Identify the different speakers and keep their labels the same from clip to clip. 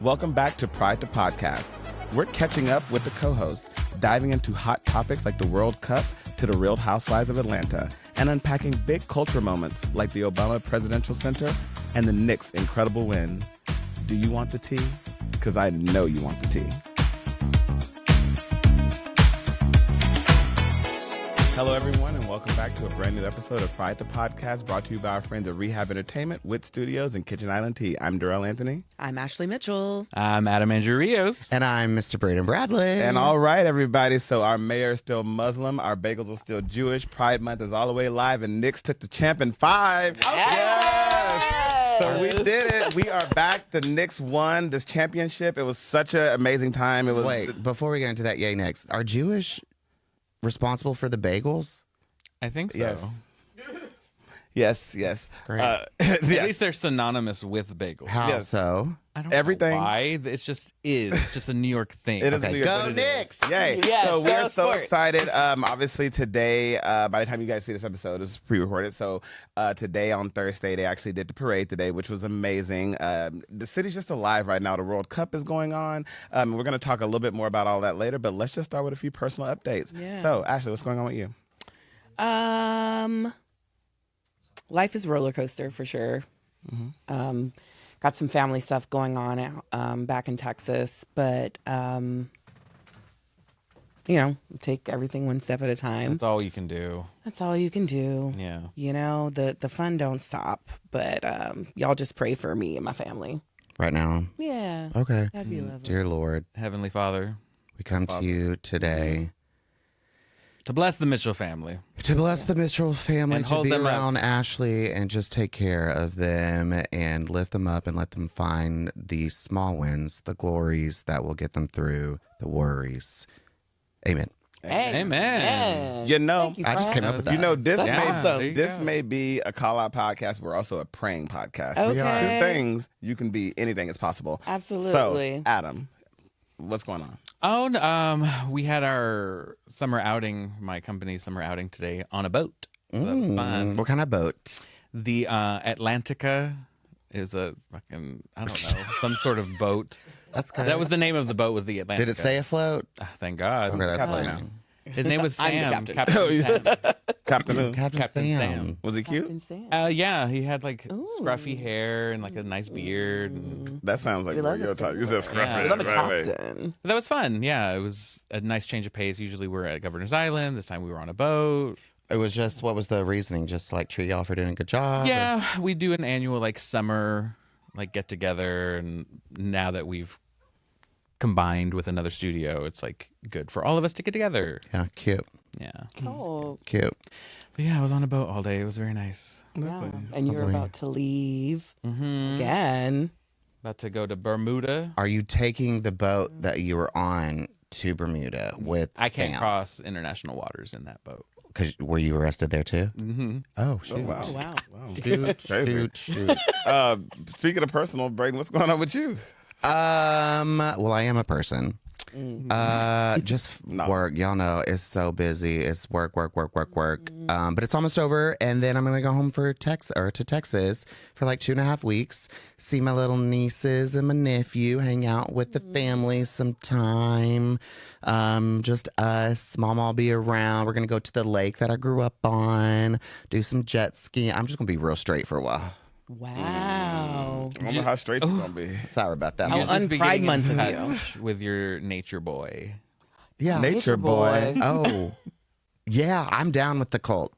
Speaker 1: Welcome back to Pride to Podcast. We're catching up with the co-hosts, diving into hot topics like the World Cup to the Real Housewives of Atlanta, and unpacking big culture moments like the Obama Presidential Center and the Knicks' incredible win. Do you want the tea? Because I know you want the tea. Hello, everyone, and welcome back to a brand new episode of Pride to Podcast, brought to you by our friends at Rehab Entertainment, Wit Studios, and Kitchen Island Tea. I'm Darrell Anthony.
Speaker 2: I'm Ashley Mitchell.
Speaker 3: I'm Adam Andrew Rios.
Speaker 4: And I'm Mr. Braden Bradley.
Speaker 1: And all right, everybody, so our mayor is still Muslim, our bagels are still Jewish, Pride Month is all the way live, and Knicks took the champ in 5. Yes! So we did it. We are back. The Knicks won this championship. It was such an amazing time. It was.
Speaker 4: Wait, before we get into that, yay Knicks, are Jewish responsible for the bagels?
Speaker 3: I think so.
Speaker 1: Yes.
Speaker 4: Great.
Speaker 3: At least they're synonymous with bagels.
Speaker 4: How
Speaker 1: yes.
Speaker 4: so?
Speaker 3: I don't
Speaker 1: Everything.
Speaker 3: know why. It's just a New York thing.
Speaker 1: It is
Speaker 4: Okay,
Speaker 1: New York,
Speaker 4: go
Speaker 1: what it is.
Speaker 4: Knicks!
Speaker 1: Yay.
Speaker 2: Yes,
Speaker 1: so
Speaker 2: go
Speaker 1: we're so
Speaker 2: sports.
Speaker 1: excited. Obviously today, by the time you guys see this episode, this is pre-recorded. So today on Thursday, they actually did the parade today, which was amazing. The city's just alive right now. The World Cup is going on. We're going to talk a little bit more about all that later, but let's just start with a few personal updates.
Speaker 2: Yeah.
Speaker 1: So Ashley, what's going on with you?
Speaker 2: Life is roller coaster for sure. Got some family stuff going on out back in Texas, but take everything one step at a time.
Speaker 3: That's all you can do.
Speaker 2: That's all you can do.
Speaker 3: Yeah.
Speaker 2: You know, the fun don't stop, but y'all just pray for me and my family.
Speaker 4: Right now?
Speaker 2: Yeah.
Speaker 4: Okay.
Speaker 2: That'd be lovely.
Speaker 4: Dear Lord,
Speaker 3: Heavenly Father,
Speaker 4: we come to you today
Speaker 3: to bless the Mitchell family.
Speaker 4: to bless the Mitchell family,
Speaker 3: And
Speaker 4: to
Speaker 3: hold
Speaker 4: be
Speaker 3: them up.
Speaker 4: around Ashley and just take care of them and lift them up and let them find the small wins, the glories that will get them through the worries. Amen.
Speaker 2: Hey,
Speaker 3: Amen.
Speaker 1: You know,
Speaker 2: Thank you,
Speaker 4: I just
Speaker 2: Fred.
Speaker 4: came up with that.
Speaker 1: You know, this
Speaker 2: That's
Speaker 1: may
Speaker 2: awesome.
Speaker 3: There you
Speaker 1: this
Speaker 3: go.
Speaker 1: may be a call-out podcast. We're also a praying podcast.
Speaker 2: Okay.
Speaker 1: Two things. You can be anything is possible.
Speaker 2: Absolutely.
Speaker 1: So, Adam, what's going on?
Speaker 3: Oh, we had our summer outing, my company's summer outing today on a boat. So that was fun.
Speaker 4: What kind of boat?
Speaker 3: The Atlantica is a fucking, I don't know, some sort of boat.
Speaker 4: That's good.
Speaker 3: That was the name of the boat, was the Atlantica.
Speaker 4: Did it stay afloat?
Speaker 3: Thank God.
Speaker 4: Okay, that's
Speaker 1: Captain
Speaker 4: fine.
Speaker 3: His name was
Speaker 2: I'm the
Speaker 3: Sam.
Speaker 2: captain.
Speaker 3: Captain Sam.
Speaker 1: Captain Who?
Speaker 4: Captain Sam.
Speaker 3: Sam.
Speaker 1: Was he cute?
Speaker 2: Captain Sam.
Speaker 3: Yeah, he had like scruffy hair and like a nice beard. And
Speaker 1: That sounds like
Speaker 2: We love
Speaker 1: your
Speaker 2: the
Speaker 1: type. You said
Speaker 2: Sam.
Speaker 1: scruffy.
Speaker 2: We love a
Speaker 1: right away.
Speaker 2: captain.
Speaker 3: that was fun. Yeah, it was a nice change of pace. Usually we're at Governor's Island. This time we were on a boat.
Speaker 4: It was just, what was the reasoning? Just to, like, treat y'all for doing a good job?
Speaker 3: Yeah, we do an annual like summer like get together, and now that we've combined with another studio, it's like good for all of us to get together.
Speaker 4: Yeah, cute.
Speaker 3: Yeah.
Speaker 2: Oh,
Speaker 4: Cute.
Speaker 3: But yeah, I was on a boat all day. It was very nice.
Speaker 2: yeah. And you're
Speaker 4: Lovely.
Speaker 2: about to leave
Speaker 3: Mm-hmm.
Speaker 2: again.
Speaker 3: About to go to Bermuda.
Speaker 4: Are you taking the boat that you were on to Bermuda with
Speaker 3: I can't
Speaker 4: Sam?
Speaker 3: cross international waters in that boat.
Speaker 4: Because were you arrested there too?
Speaker 3: Mm-hmm.
Speaker 4: Oh, shoot.
Speaker 1: Oh, wow.
Speaker 2: Oh, wow.
Speaker 1: Wow.
Speaker 4: Shoot,
Speaker 1: Crazy.
Speaker 4: shoot.
Speaker 1: Speaking of personal, Braden, what's going on with you?
Speaker 4: Well, I am a person. Just
Speaker 1: No.
Speaker 4: work. Y'all know it's so busy. It's work. But it's almost over, and then I'm gonna go home to Texas for like 2.5 weeks. See my little nieces and my nephew. Hang out with the family sometime. Just us. Mom will be around. We're gonna go to the lake that I grew up on. Do some jet skiing. I'm just gonna be real straight for a while.
Speaker 2: Wow.
Speaker 1: I don't know how straight you're going to be.
Speaker 4: Sorry about that.
Speaker 2: How
Speaker 3: You'll just be
Speaker 2: un-Pride
Speaker 3: getting
Speaker 2: month
Speaker 3: in
Speaker 2: of you.
Speaker 3: touch with your nature boy.
Speaker 4: Yeah.
Speaker 1: Nature boy.
Speaker 4: Oh, yeah. I'm down with the cult.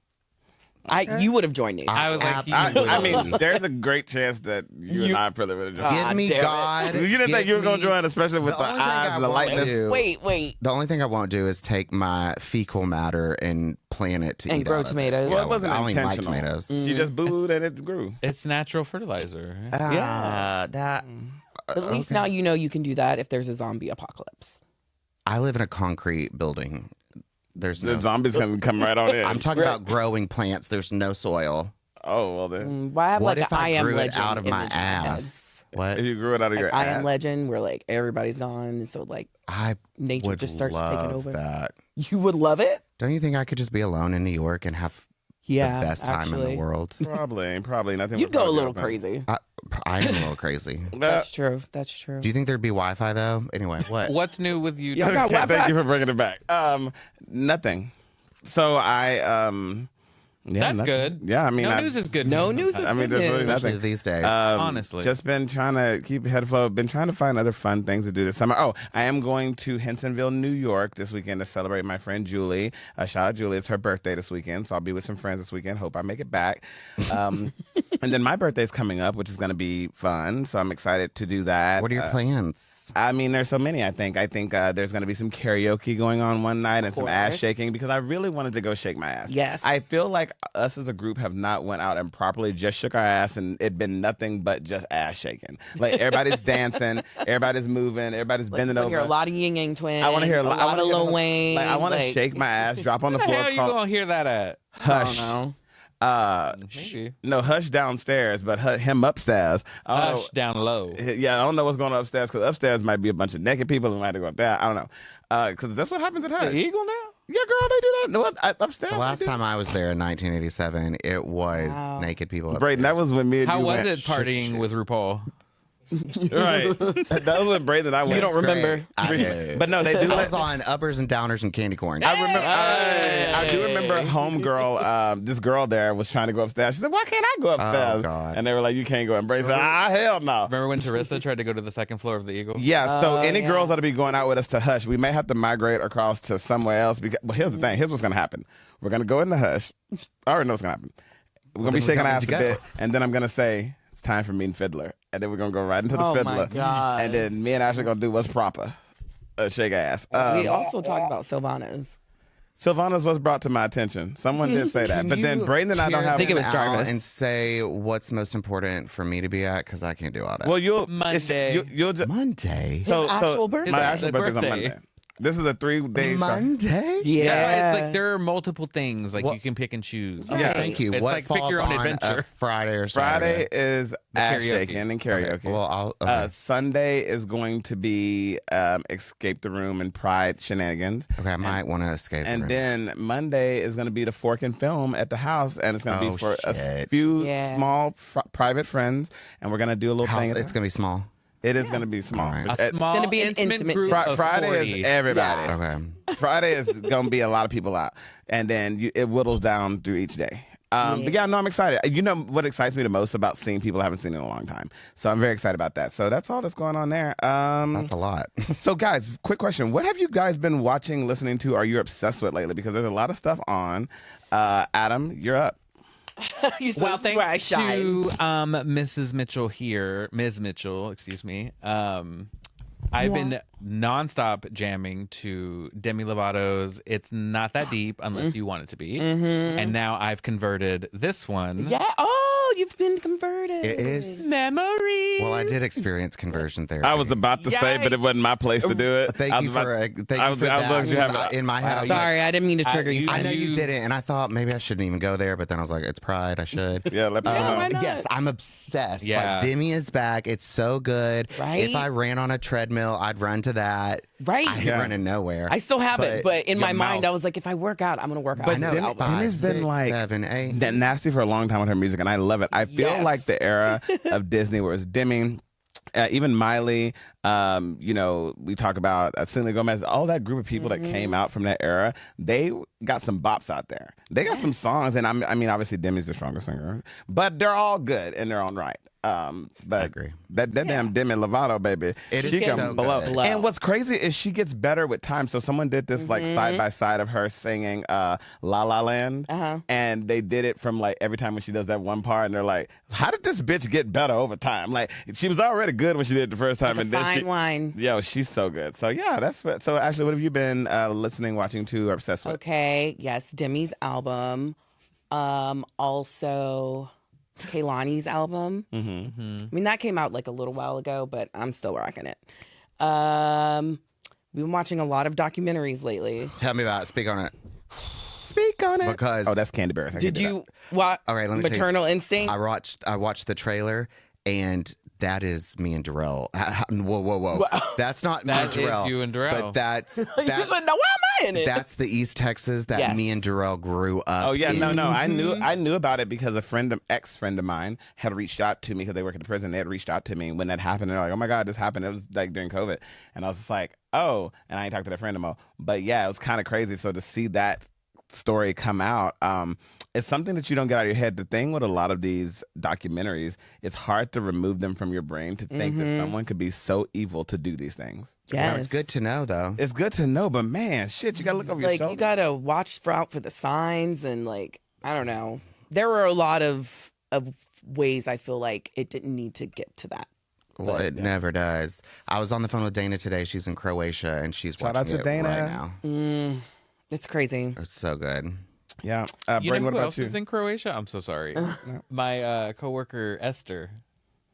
Speaker 2: You would have joined me.
Speaker 3: I was like,
Speaker 1: I mean, there's a great chance that you and I probably would have
Speaker 4: Give me
Speaker 2: damn it.
Speaker 4: God.
Speaker 1: You didn't think you were going to
Speaker 4: Give me-
Speaker 1: join, especially with the
Speaker 4: only thing
Speaker 1: eyes
Speaker 4: I
Speaker 1: and the
Speaker 4: won't
Speaker 1: lightness.
Speaker 4: do-
Speaker 2: Wait.
Speaker 4: The only thing I won't do is take my fecal matter and plant it to
Speaker 2: And
Speaker 4: eat
Speaker 2: grow
Speaker 4: out of
Speaker 2: tomatoes.
Speaker 1: Well,
Speaker 4: Yeah,
Speaker 1: it wasn't
Speaker 4: I only like
Speaker 1: intentional.
Speaker 4: tomatoes.
Speaker 1: She just booed and it grew.
Speaker 3: it's natural fertilizer.
Speaker 4: That.
Speaker 2: But at least now you know you can do that if there's a zombie apocalypse.
Speaker 4: I live in a concrete building. There's
Speaker 1: The
Speaker 4: no.
Speaker 1: zombies can come right on in.
Speaker 4: I'm talking about growing plants. There's no soil.
Speaker 1: Oh, well then.
Speaker 2: Well, I have
Speaker 4: What
Speaker 2: like
Speaker 4: if
Speaker 2: an I
Speaker 4: I
Speaker 2: am
Speaker 4: grew it
Speaker 2: legend
Speaker 4: out of my
Speaker 2: image in head.
Speaker 4: ass? What?
Speaker 1: If you grew it out of your
Speaker 2: Like, I
Speaker 1: ass.
Speaker 2: am legend where like everybody's gone, and so like
Speaker 4: I
Speaker 2: nature
Speaker 4: would
Speaker 2: just starts
Speaker 4: love
Speaker 2: taking over.
Speaker 4: that.
Speaker 2: You would love it.
Speaker 4: Don't you think I could just be alone in New York and have
Speaker 2: Yeah,
Speaker 4: the best time in
Speaker 2: actually.
Speaker 4: the world?
Speaker 1: Probably. Nothing.
Speaker 2: You'd
Speaker 1: would
Speaker 2: go a
Speaker 1: probably
Speaker 2: little
Speaker 1: happen.
Speaker 2: crazy.
Speaker 4: I am a little crazy.
Speaker 2: That's true. That's true.
Speaker 4: Do you think there'd be Wi-Fi though? Anyway, what?
Speaker 3: What's new with you?
Speaker 2: Y'all got Wi-Fi?
Speaker 1: Thank you for bringing it back. Nothing. So yeah,
Speaker 3: That's
Speaker 1: nothing.
Speaker 3: good.
Speaker 1: Yeah, I mean,
Speaker 3: no news is good.
Speaker 2: No
Speaker 3: news
Speaker 2: news is
Speaker 1: I mean,
Speaker 2: good
Speaker 1: there's really
Speaker 2: news.
Speaker 4: Especially
Speaker 1: nothing.
Speaker 4: these days.
Speaker 3: Honestly.
Speaker 1: Just been trying to keep head afloat. Been trying to find other fun things to do this summer. Oh, I am going to Hensonville, New York this weekend to celebrate my friend Julie. Shout out Julie. It's her birthday this weekend, so I'll be with some friends this weekend. Hope I make it back. And then my birthday's coming up, which is going to be fun, so I'm excited to do that.
Speaker 4: What are your plans?
Speaker 1: I mean, there's so many, I think. I think there's going to be some karaoke going on one night and some ass
Speaker 2: course.
Speaker 1: shaking because I really wanted to go shake my ass.
Speaker 2: Yes.
Speaker 1: I feel like us as a group have not went out and properly just shook our ass and it been nothing but just ass shaking. Like everybody's dancing, everybody's moving, everybody's bending
Speaker 2: I
Speaker 1: over.
Speaker 2: hear a lot of Ying Yang Twins.
Speaker 1: I want to hear
Speaker 2: a lot of Lil Wayne.
Speaker 1: Like I want to shake my ass, drop on the
Speaker 3: Where the
Speaker 1: floor.
Speaker 3: hell you gonna hear that at?
Speaker 1: Hush.
Speaker 3: Maybe.
Speaker 1: No, Hush downstairs, but him upstairs. I don't know.
Speaker 3: Hush down low.
Speaker 1: Yeah, I don't know what's going on upstairs because upstairs might be a bunch of naked people who might have to go up there. I don't know. Because that's what happens at Hush.
Speaker 3: The Eagle now?
Speaker 1: Yeah, girl, they do that. No, upstairs.
Speaker 4: The last
Speaker 1: they do.
Speaker 4: time I was there in 1987, it was naked people.
Speaker 1: Brayden, that was when me and
Speaker 3: How
Speaker 1: you
Speaker 3: was
Speaker 1: went.
Speaker 3: it partying with RuPaul?
Speaker 1: Right. That was when Brayden and I went.
Speaker 2: You don't remember.
Speaker 4: I did.
Speaker 1: But no, they do.
Speaker 4: I was on uppers and downers and candy corn.
Speaker 1: I remember. I do remember. Homegirl, this girl there was trying to go upstairs. She said, "Why can't I go upstairs?"
Speaker 4: Oh, God.
Speaker 1: And they were like, "You can't go." And Brayden said, hell no."
Speaker 3: Remember when Teresa tried to go to the second floor of the Eagle?
Speaker 1: Yeah. So any
Speaker 2: yeah.
Speaker 1: girls that'll be going out with us to Hush, we may have to migrate across to somewhere else. Because, well, here's the thing. Here's what's gonna happen. We're gonna go into Hush. I already know what's gonna happen. We're gonna be
Speaker 4: then
Speaker 1: shaking
Speaker 4: we're
Speaker 1: our ass a
Speaker 4: going to
Speaker 1: bit, and then I'm gonna say it's time for me and Fiddler, and then we're gonna go right into the
Speaker 2: Oh, my
Speaker 1: Fiddler,
Speaker 2: God.
Speaker 1: and then me and Ashley are gonna do what's proper, shake ass.
Speaker 2: We also talked about Sylvanas.
Speaker 1: Sylvanas was brought to my attention. Someone did say that, but then Brayden and I don't have.
Speaker 2: think it was
Speaker 4: out
Speaker 2: Jarvis.
Speaker 4: and say what's most important for me to be at because I can't do all that.
Speaker 1: Well, you'll
Speaker 3: Monday.
Speaker 1: You'll just
Speaker 4: Monday.
Speaker 1: so
Speaker 2: actual birthday.
Speaker 1: My actual
Speaker 3: His
Speaker 1: birthday's on
Speaker 3: birthday.
Speaker 1: Monday. This is a 3-day.
Speaker 4: Monday.
Speaker 2: Yeah.
Speaker 3: It's like there are multiple things like
Speaker 4: Well-
Speaker 3: you can pick and choose.
Speaker 1: Yeah.
Speaker 4: Thank you.
Speaker 3: It's
Speaker 4: what
Speaker 3: like pick
Speaker 4: falls
Speaker 3: your own
Speaker 4: on
Speaker 3: adventure.
Speaker 4: a Friday or
Speaker 1: Friday
Speaker 4: Saturday?
Speaker 1: is ass
Speaker 3: karaoke.
Speaker 1: shaking and karaoke.
Speaker 4: Okay, well, I'll. Okay.
Speaker 1: Sunday is going to be Escape the Room and Pride shenanigans.
Speaker 4: Okay, I might want to escape.
Speaker 1: And
Speaker 4: the room.
Speaker 1: then Monday is going to be the Fork and Film at the house, and it's going to
Speaker 4: Oh,
Speaker 1: be for a
Speaker 4: shit.
Speaker 1: few
Speaker 2: Yeah.
Speaker 1: small private friends, and we're going to do a little
Speaker 4: House,
Speaker 1: thing.
Speaker 4: it's gonna be small.
Speaker 1: It is going to be small.
Speaker 4: All right.
Speaker 1: But,
Speaker 3: A small
Speaker 2: gonna be an intimate
Speaker 3: group of
Speaker 1: Friday
Speaker 3: 40.
Speaker 1: is everybody.
Speaker 4: Okay.
Speaker 1: Friday is going to be a lot of people out, and then it whittles down through each day. But yeah, no, I'm excited. You know what excites me the most about seeing people I haven't seen in a long time. So I'm very excited about that. So that's all that's going on there.
Speaker 4: That's a lot.
Speaker 1: So guys, quick question. What have you guys been watching, listening to, or you're obsessed with lately? Because there's a lot of stuff on. Adam, you're up.
Speaker 3: Well,
Speaker 2: This is where I
Speaker 3: thanks
Speaker 2: shine.
Speaker 3: to Mrs. Mitchell here, Ms. Mitchell, excuse me. I've been nonstop jamming to Demi Lovato's "It's Not That Deep Unless You Want It to Be," and now I've converted this one.
Speaker 2: Yeah. Oh, you've been converted.
Speaker 4: It is.
Speaker 3: Memory.
Speaker 4: Well, I did experience conversion therapy.
Speaker 1: I was about to say, but it wasn't my place to do it.
Speaker 4: Thank you for that.
Speaker 1: I was like, you have
Speaker 4: in my head, I was
Speaker 2: Sorry, I didn't mean to trigger you.
Speaker 4: I know
Speaker 3: You-
Speaker 4: you didn't, and I thought maybe I shouldn't even go there, but then I was like, it's Pride, I should.
Speaker 1: Yeah, let me know.
Speaker 2: why not?
Speaker 4: Yes, I'm obsessed.
Speaker 3: Yeah.
Speaker 4: Like, Demi is back. It's so good.
Speaker 2: Right?
Speaker 4: If I ran on a treadmill, I'd run to that.
Speaker 2: Right.
Speaker 4: I ain't
Speaker 1: Yeah.
Speaker 4: running nowhere.
Speaker 2: I still have it, but in
Speaker 3: your
Speaker 2: my mind,
Speaker 3: mouth.
Speaker 2: I was like, if I work out, I'm gonna work out.
Speaker 1: But
Speaker 2: on
Speaker 4: know,
Speaker 2: this
Speaker 1: Demi-
Speaker 2: album.
Speaker 1: Demi's been
Speaker 4: 6,
Speaker 1: like
Speaker 4: 7, 8.
Speaker 1: that nasty for a long time with her music, and I love it. I feel
Speaker 2: Yes.
Speaker 1: like the era of Disney where it's Demi, even Miley, we talk about Selena Gomez, all that group of people that came out from that era, they got some bops out there. They got some songs, and I mean, obviously Demi's the strongest singer, but they're all good in their own right. But
Speaker 4: I agree.
Speaker 1: That damn Demi Lovato, baby,
Speaker 4: It
Speaker 1: she
Speaker 4: is
Speaker 1: can
Speaker 4: so
Speaker 1: blow.
Speaker 4: good.
Speaker 1: And what's crazy is she gets better with time. So someone did this like side by side of her singing La La Land, and they did it from like every time when she does that one part, and they're like, "How did this bitch get better over time?" Like she was already good when she did it the first time, and then
Speaker 2: fine
Speaker 1: she,
Speaker 2: wine.
Speaker 1: yo, she's so good. So yeah, that's what. So Ashley, what have you been listening, watching to, or obsessed with?
Speaker 2: Okay. Yes, Demi's album. Also, Kehlani's album. I mean, that came out like a little while ago, but I'm still rocking it. We've been watching a lot of documentaries lately.
Speaker 4: Tell me about it. Speak on it.
Speaker 1: Speak on it.
Speaker 4: Because-
Speaker 1: oh, that's Candy Bears. I
Speaker 2: Did
Speaker 1: can do
Speaker 2: you watch
Speaker 4: All right, let me tell you-
Speaker 2: Maternal Instinct?
Speaker 4: I watched the trailer, and that is me and Darrell. Whoa. That's not me and
Speaker 3: That is
Speaker 4: Darrell.
Speaker 3: you and Darrell.
Speaker 4: But that's
Speaker 2: You said, no, why am I And
Speaker 4: That's the East Texas that me and Darrell grew up.
Speaker 1: Oh yeah,
Speaker 4: in.
Speaker 1: no. I knew about it because ex friend of mine had reached out to me because they work at the prison. They had reached out to me when that happened. They're like, "Oh my God, this happened." It was like during COVID, and I was just like, "Oh," and I ain't talked to that friend no more. But yeah, it was kind of crazy. So to see that story come out, it's something that you don't get out of your head. The thing with a lot of these documentaries, it's hard to remove them from your brain to think that someone could be so evil to do these things.
Speaker 2: Yes.
Speaker 4: It's good to know, though.
Speaker 1: It's good to know, but man, shit, you gotta look over your shoulder.
Speaker 2: You gotta watch out for the signs, and I don't know. There were a lot of ways I feel like it didn't need to get to that.
Speaker 4: Well, it never does. I was on the phone with Dana today. She's in Croatia, and she's
Speaker 1: Shout out
Speaker 4: watching
Speaker 1: to
Speaker 4: it
Speaker 1: Dana.
Speaker 4: right now.
Speaker 2: It's crazy.
Speaker 4: It's so good.
Speaker 1: Yeah.
Speaker 3: You
Speaker 1: Braden,
Speaker 3: know
Speaker 1: what
Speaker 3: who
Speaker 1: about
Speaker 3: else
Speaker 1: you?
Speaker 3: is in Croatia? I'm so sorry. My coworker Esther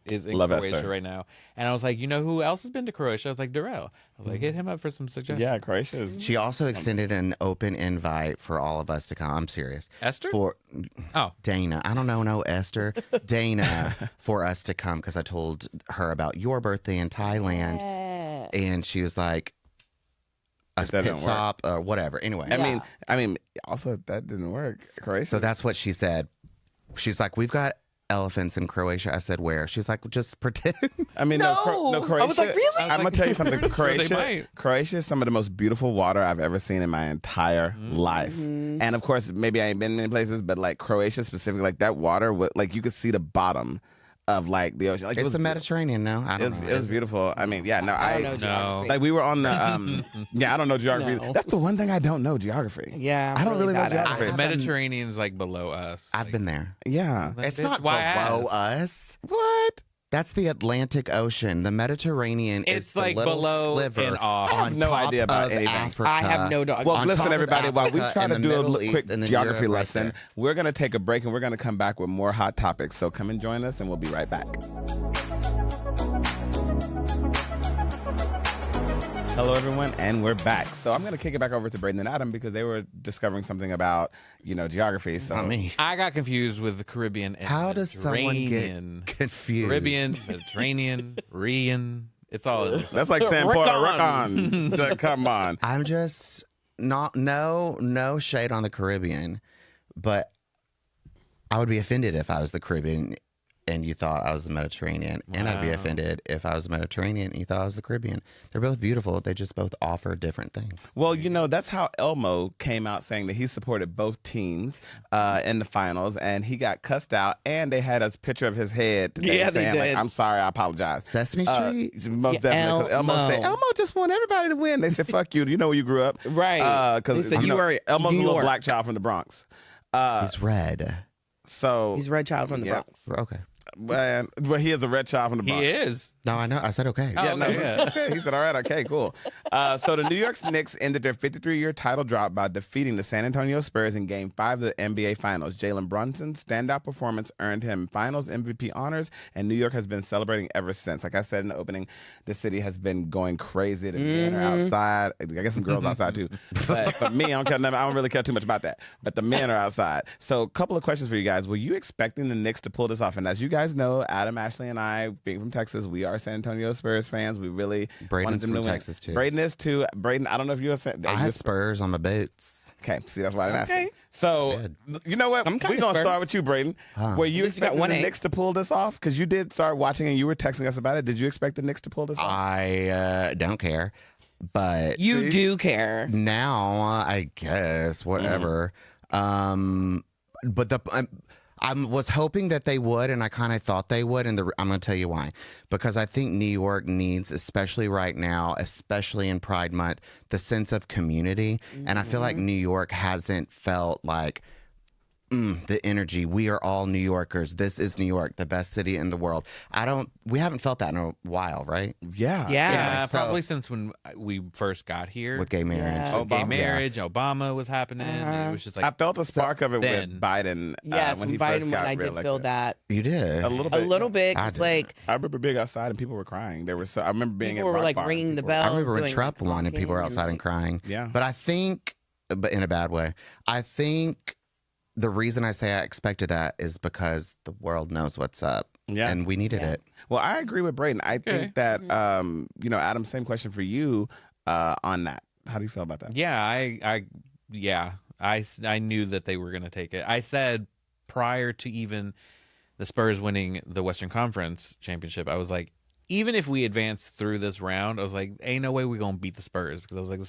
Speaker 3: is in
Speaker 1: Love
Speaker 3: Croatia
Speaker 1: Esther.
Speaker 3: right now, and I was like, you know who else has been to Croatia? I was like, Darrell. I was like, hit him up for some suggestions.
Speaker 1: Yeah, Croatia is.
Speaker 4: She also extended an open invite for all of us to come. I'm serious.
Speaker 3: Esther?
Speaker 4: For
Speaker 3: Oh,
Speaker 4: Dana. I don't know, no, Esther. Dana, for us to come because I told her about your birthday in Thailand.
Speaker 2: Yeah.
Speaker 4: And she was like, a
Speaker 1: That
Speaker 4: pit
Speaker 1: didn't work.
Speaker 4: stop or whatever. Anyway.
Speaker 1: I mean, also that didn't work. Croatia.
Speaker 4: So that's what she said. She's like, we've got elephants in Croatia. I said, where? She's like, just pretend.
Speaker 1: I mean, no, Croatia.
Speaker 2: I was like, really?
Speaker 1: I'm gonna tell you something. Croatia,
Speaker 3: might.
Speaker 1: Croatia is some of the most beautiful water I've ever seen in my entire life. And of course, maybe I ain't been many places, but like Croatia specifically, like that water, like you could see the bottom of like the ocean. Like,
Speaker 4: It's the Mediterranean, no? I don't know.
Speaker 1: It was beautiful. I mean, yeah, no,
Speaker 2: I don't know
Speaker 3: no.
Speaker 2: geography.
Speaker 1: like we were on the yeah, I don't know geography.
Speaker 2: No.
Speaker 1: That's the one thing I don't know, geography.
Speaker 2: Yeah,
Speaker 1: I don't really know
Speaker 2: bad at it.
Speaker 1: geography.
Speaker 3: the Mediterranean's like below us.
Speaker 4: I've been there.
Speaker 1: Yeah.
Speaker 4: It's
Speaker 3: Bitch,
Speaker 4: not
Speaker 3: why
Speaker 4: below
Speaker 3: ask?
Speaker 4: us.
Speaker 1: What?
Speaker 4: That's the Atlantic Ocean. The Mediterranean
Speaker 3: It's
Speaker 4: is the
Speaker 3: like
Speaker 4: little
Speaker 3: below
Speaker 4: sliver
Speaker 3: and off.
Speaker 1: I have
Speaker 4: on
Speaker 1: no
Speaker 4: top
Speaker 1: idea about
Speaker 4: of
Speaker 1: anything.
Speaker 4: Africa.
Speaker 2: I have no dog.
Speaker 1: Well,
Speaker 4: On
Speaker 1: listen,
Speaker 4: top of
Speaker 1: everybody, while we
Speaker 4: Africa
Speaker 1: try
Speaker 4: and
Speaker 1: to
Speaker 4: the
Speaker 1: do a
Speaker 4: Middle East,
Speaker 1: quick
Speaker 4: and then
Speaker 1: geography
Speaker 4: Europe right
Speaker 1: lesson,
Speaker 4: there.
Speaker 1: we're going to take a break and we're going to come back with more hot topics. So come and join us and we'll be right back. Hello, everyone, and we're back. So I'm going to kick it back over to Braden and Adam because they were discovering something about, geography. So
Speaker 4: Not me.
Speaker 3: I got confused with the Caribbean and
Speaker 4: How does someone
Speaker 3: Mediterranean.
Speaker 4: get confused?
Speaker 3: Caribbean, Mediterranean, Rian. It's all.
Speaker 1: that's like saying
Speaker 2: Rick
Speaker 1: Puerto
Speaker 2: on.
Speaker 1: Rican. Like, come on.
Speaker 4: I'm just no shade on the Caribbean, but I would be offended if I was the Caribbean and you thought I was the Mediterranean. And I'd be
Speaker 3: Wow.
Speaker 4: offended if I was the Mediterranean and you thought I was the Caribbean. They're both beautiful. They just both offer different things.
Speaker 1: Well, that's how Elmo came out saying that he supported both teams in the finals, and he got cussed out, and they had a picture of his head today
Speaker 2: Yeah, they
Speaker 1: saying, like,
Speaker 2: did.
Speaker 1: "I'm sorry, I apologize."
Speaker 4: Sesame Street?
Speaker 1: Most definitely. 'Cause Elmo said,
Speaker 2: Elmo.
Speaker 1: "Elmo just want everybody to win." They said, "Fuck you. You know where you grew up."
Speaker 2: Right.
Speaker 1: Because
Speaker 2: They said, "You are
Speaker 1: Elmo's
Speaker 2: New
Speaker 1: a little
Speaker 2: York."
Speaker 1: black child from the Bronx.
Speaker 4: He's red.
Speaker 1: So
Speaker 2: He's a red child from the
Speaker 1: Yeah.
Speaker 2: Bronx.
Speaker 4: Okay.
Speaker 1: well, he is a red child from the
Speaker 3: He
Speaker 1: Bronx.
Speaker 3: is.
Speaker 4: No, I know. I said okay.
Speaker 3: Oh,
Speaker 1: Yeah, no,
Speaker 3: okay, yeah.
Speaker 1: okay. He said, all right, okay, cool. So the New York Knicks ended their 53-year title drought by defeating the San Antonio Spurs in Game 5 of the NBA Finals. Jalen Brunson's standout performance earned him Finals MVP honors, and New York has been celebrating ever since. Like I said in the opening, the city has been going crazy. The men are outside. I guess some girls outside too. But for me, I don't really care too much about that. But the men are outside. So a couple of questions for you guys. Were you expecting the Knicks to pull this off? And as you guys know, Adam, Ashley, and I, being from Texas, we are San Antonio Spurs fans. We really wanted
Speaker 4: Braden's
Speaker 1: them
Speaker 4: from
Speaker 1: to win.
Speaker 4: Texas, too.
Speaker 1: Braden is too. Braden, I don't know if you're a
Speaker 4: I have Spurs on my boots.
Speaker 1: Okay, see, that's why I didn't ask.
Speaker 2: Okay.
Speaker 1: You. So,
Speaker 4: Good.
Speaker 1: you know what?
Speaker 2: I'm
Speaker 1: We're
Speaker 2: kinda
Speaker 1: going to
Speaker 2: Spurs.
Speaker 1: start with you, Braden. Were you
Speaker 2: At least you got
Speaker 1: expecting the
Speaker 2: 1-8.
Speaker 1: Knicks to pull this off? Because you did start watching and you were texting us about it. Did you expect the Knicks to pull this off?
Speaker 4: I don't care. But
Speaker 2: You do care.
Speaker 4: now, I guess, whatever. But I was hoping that they would, and I kind of thought they would, and I'm going to tell you why. Because I think New York needs, especially right now, especially in Pride Month, the sense of community. And I feel like New York hasn't felt like the energy. We are all New Yorkers. This is New York, the best city in the world. We haven't felt that in a while, right?
Speaker 1: Yeah.
Speaker 2: Yeah.
Speaker 3: Yeah,
Speaker 4: so-
Speaker 3: probably since when we first got here.
Speaker 4: With gay marriage.
Speaker 2: Yeah.
Speaker 3: Gay
Speaker 1: Obama.
Speaker 3: marriage, Obama was happening. And it was just like
Speaker 1: I felt a spark of it
Speaker 3: then.
Speaker 1: with Biden
Speaker 2: Yes,
Speaker 1: when he
Speaker 2: Biden,
Speaker 1: first
Speaker 2: when
Speaker 1: got
Speaker 2: I did
Speaker 1: reelected.
Speaker 2: feel that
Speaker 4: You did.
Speaker 1: A little
Speaker 2: a
Speaker 1: bit.
Speaker 2: little bit.
Speaker 4: I
Speaker 2: 'Cause,
Speaker 4: did.
Speaker 2: like,
Speaker 1: I remember being outside and people were crying. I remember being
Speaker 2: people
Speaker 1: at
Speaker 2: were
Speaker 1: rock
Speaker 2: like
Speaker 1: bottom.
Speaker 2: ringing the
Speaker 1: People were-
Speaker 2: bell.
Speaker 4: I remember when
Speaker 2: doing,
Speaker 4: Trump
Speaker 2: like,
Speaker 4: won and people were
Speaker 2: honking
Speaker 4: outside and
Speaker 2: and,
Speaker 4: crying.
Speaker 1: Yeah.
Speaker 4: But I think, but in a bad way, I think the reason I say I expected that is because the world knows what's up.
Speaker 1: Yeah.
Speaker 4: And we needed
Speaker 2: Yeah.
Speaker 4: it.
Speaker 1: Well, I agree with Braden. I think that, Adam, same question for you on that. How do you feel about that?
Speaker 3: Yeah, I knew that they were going to take it. I said prior to even the Spurs winning the Western Conference championship, I was like, even if we advance through this round, I was like, ain't no way we're going to beat the Spurs, because I was like,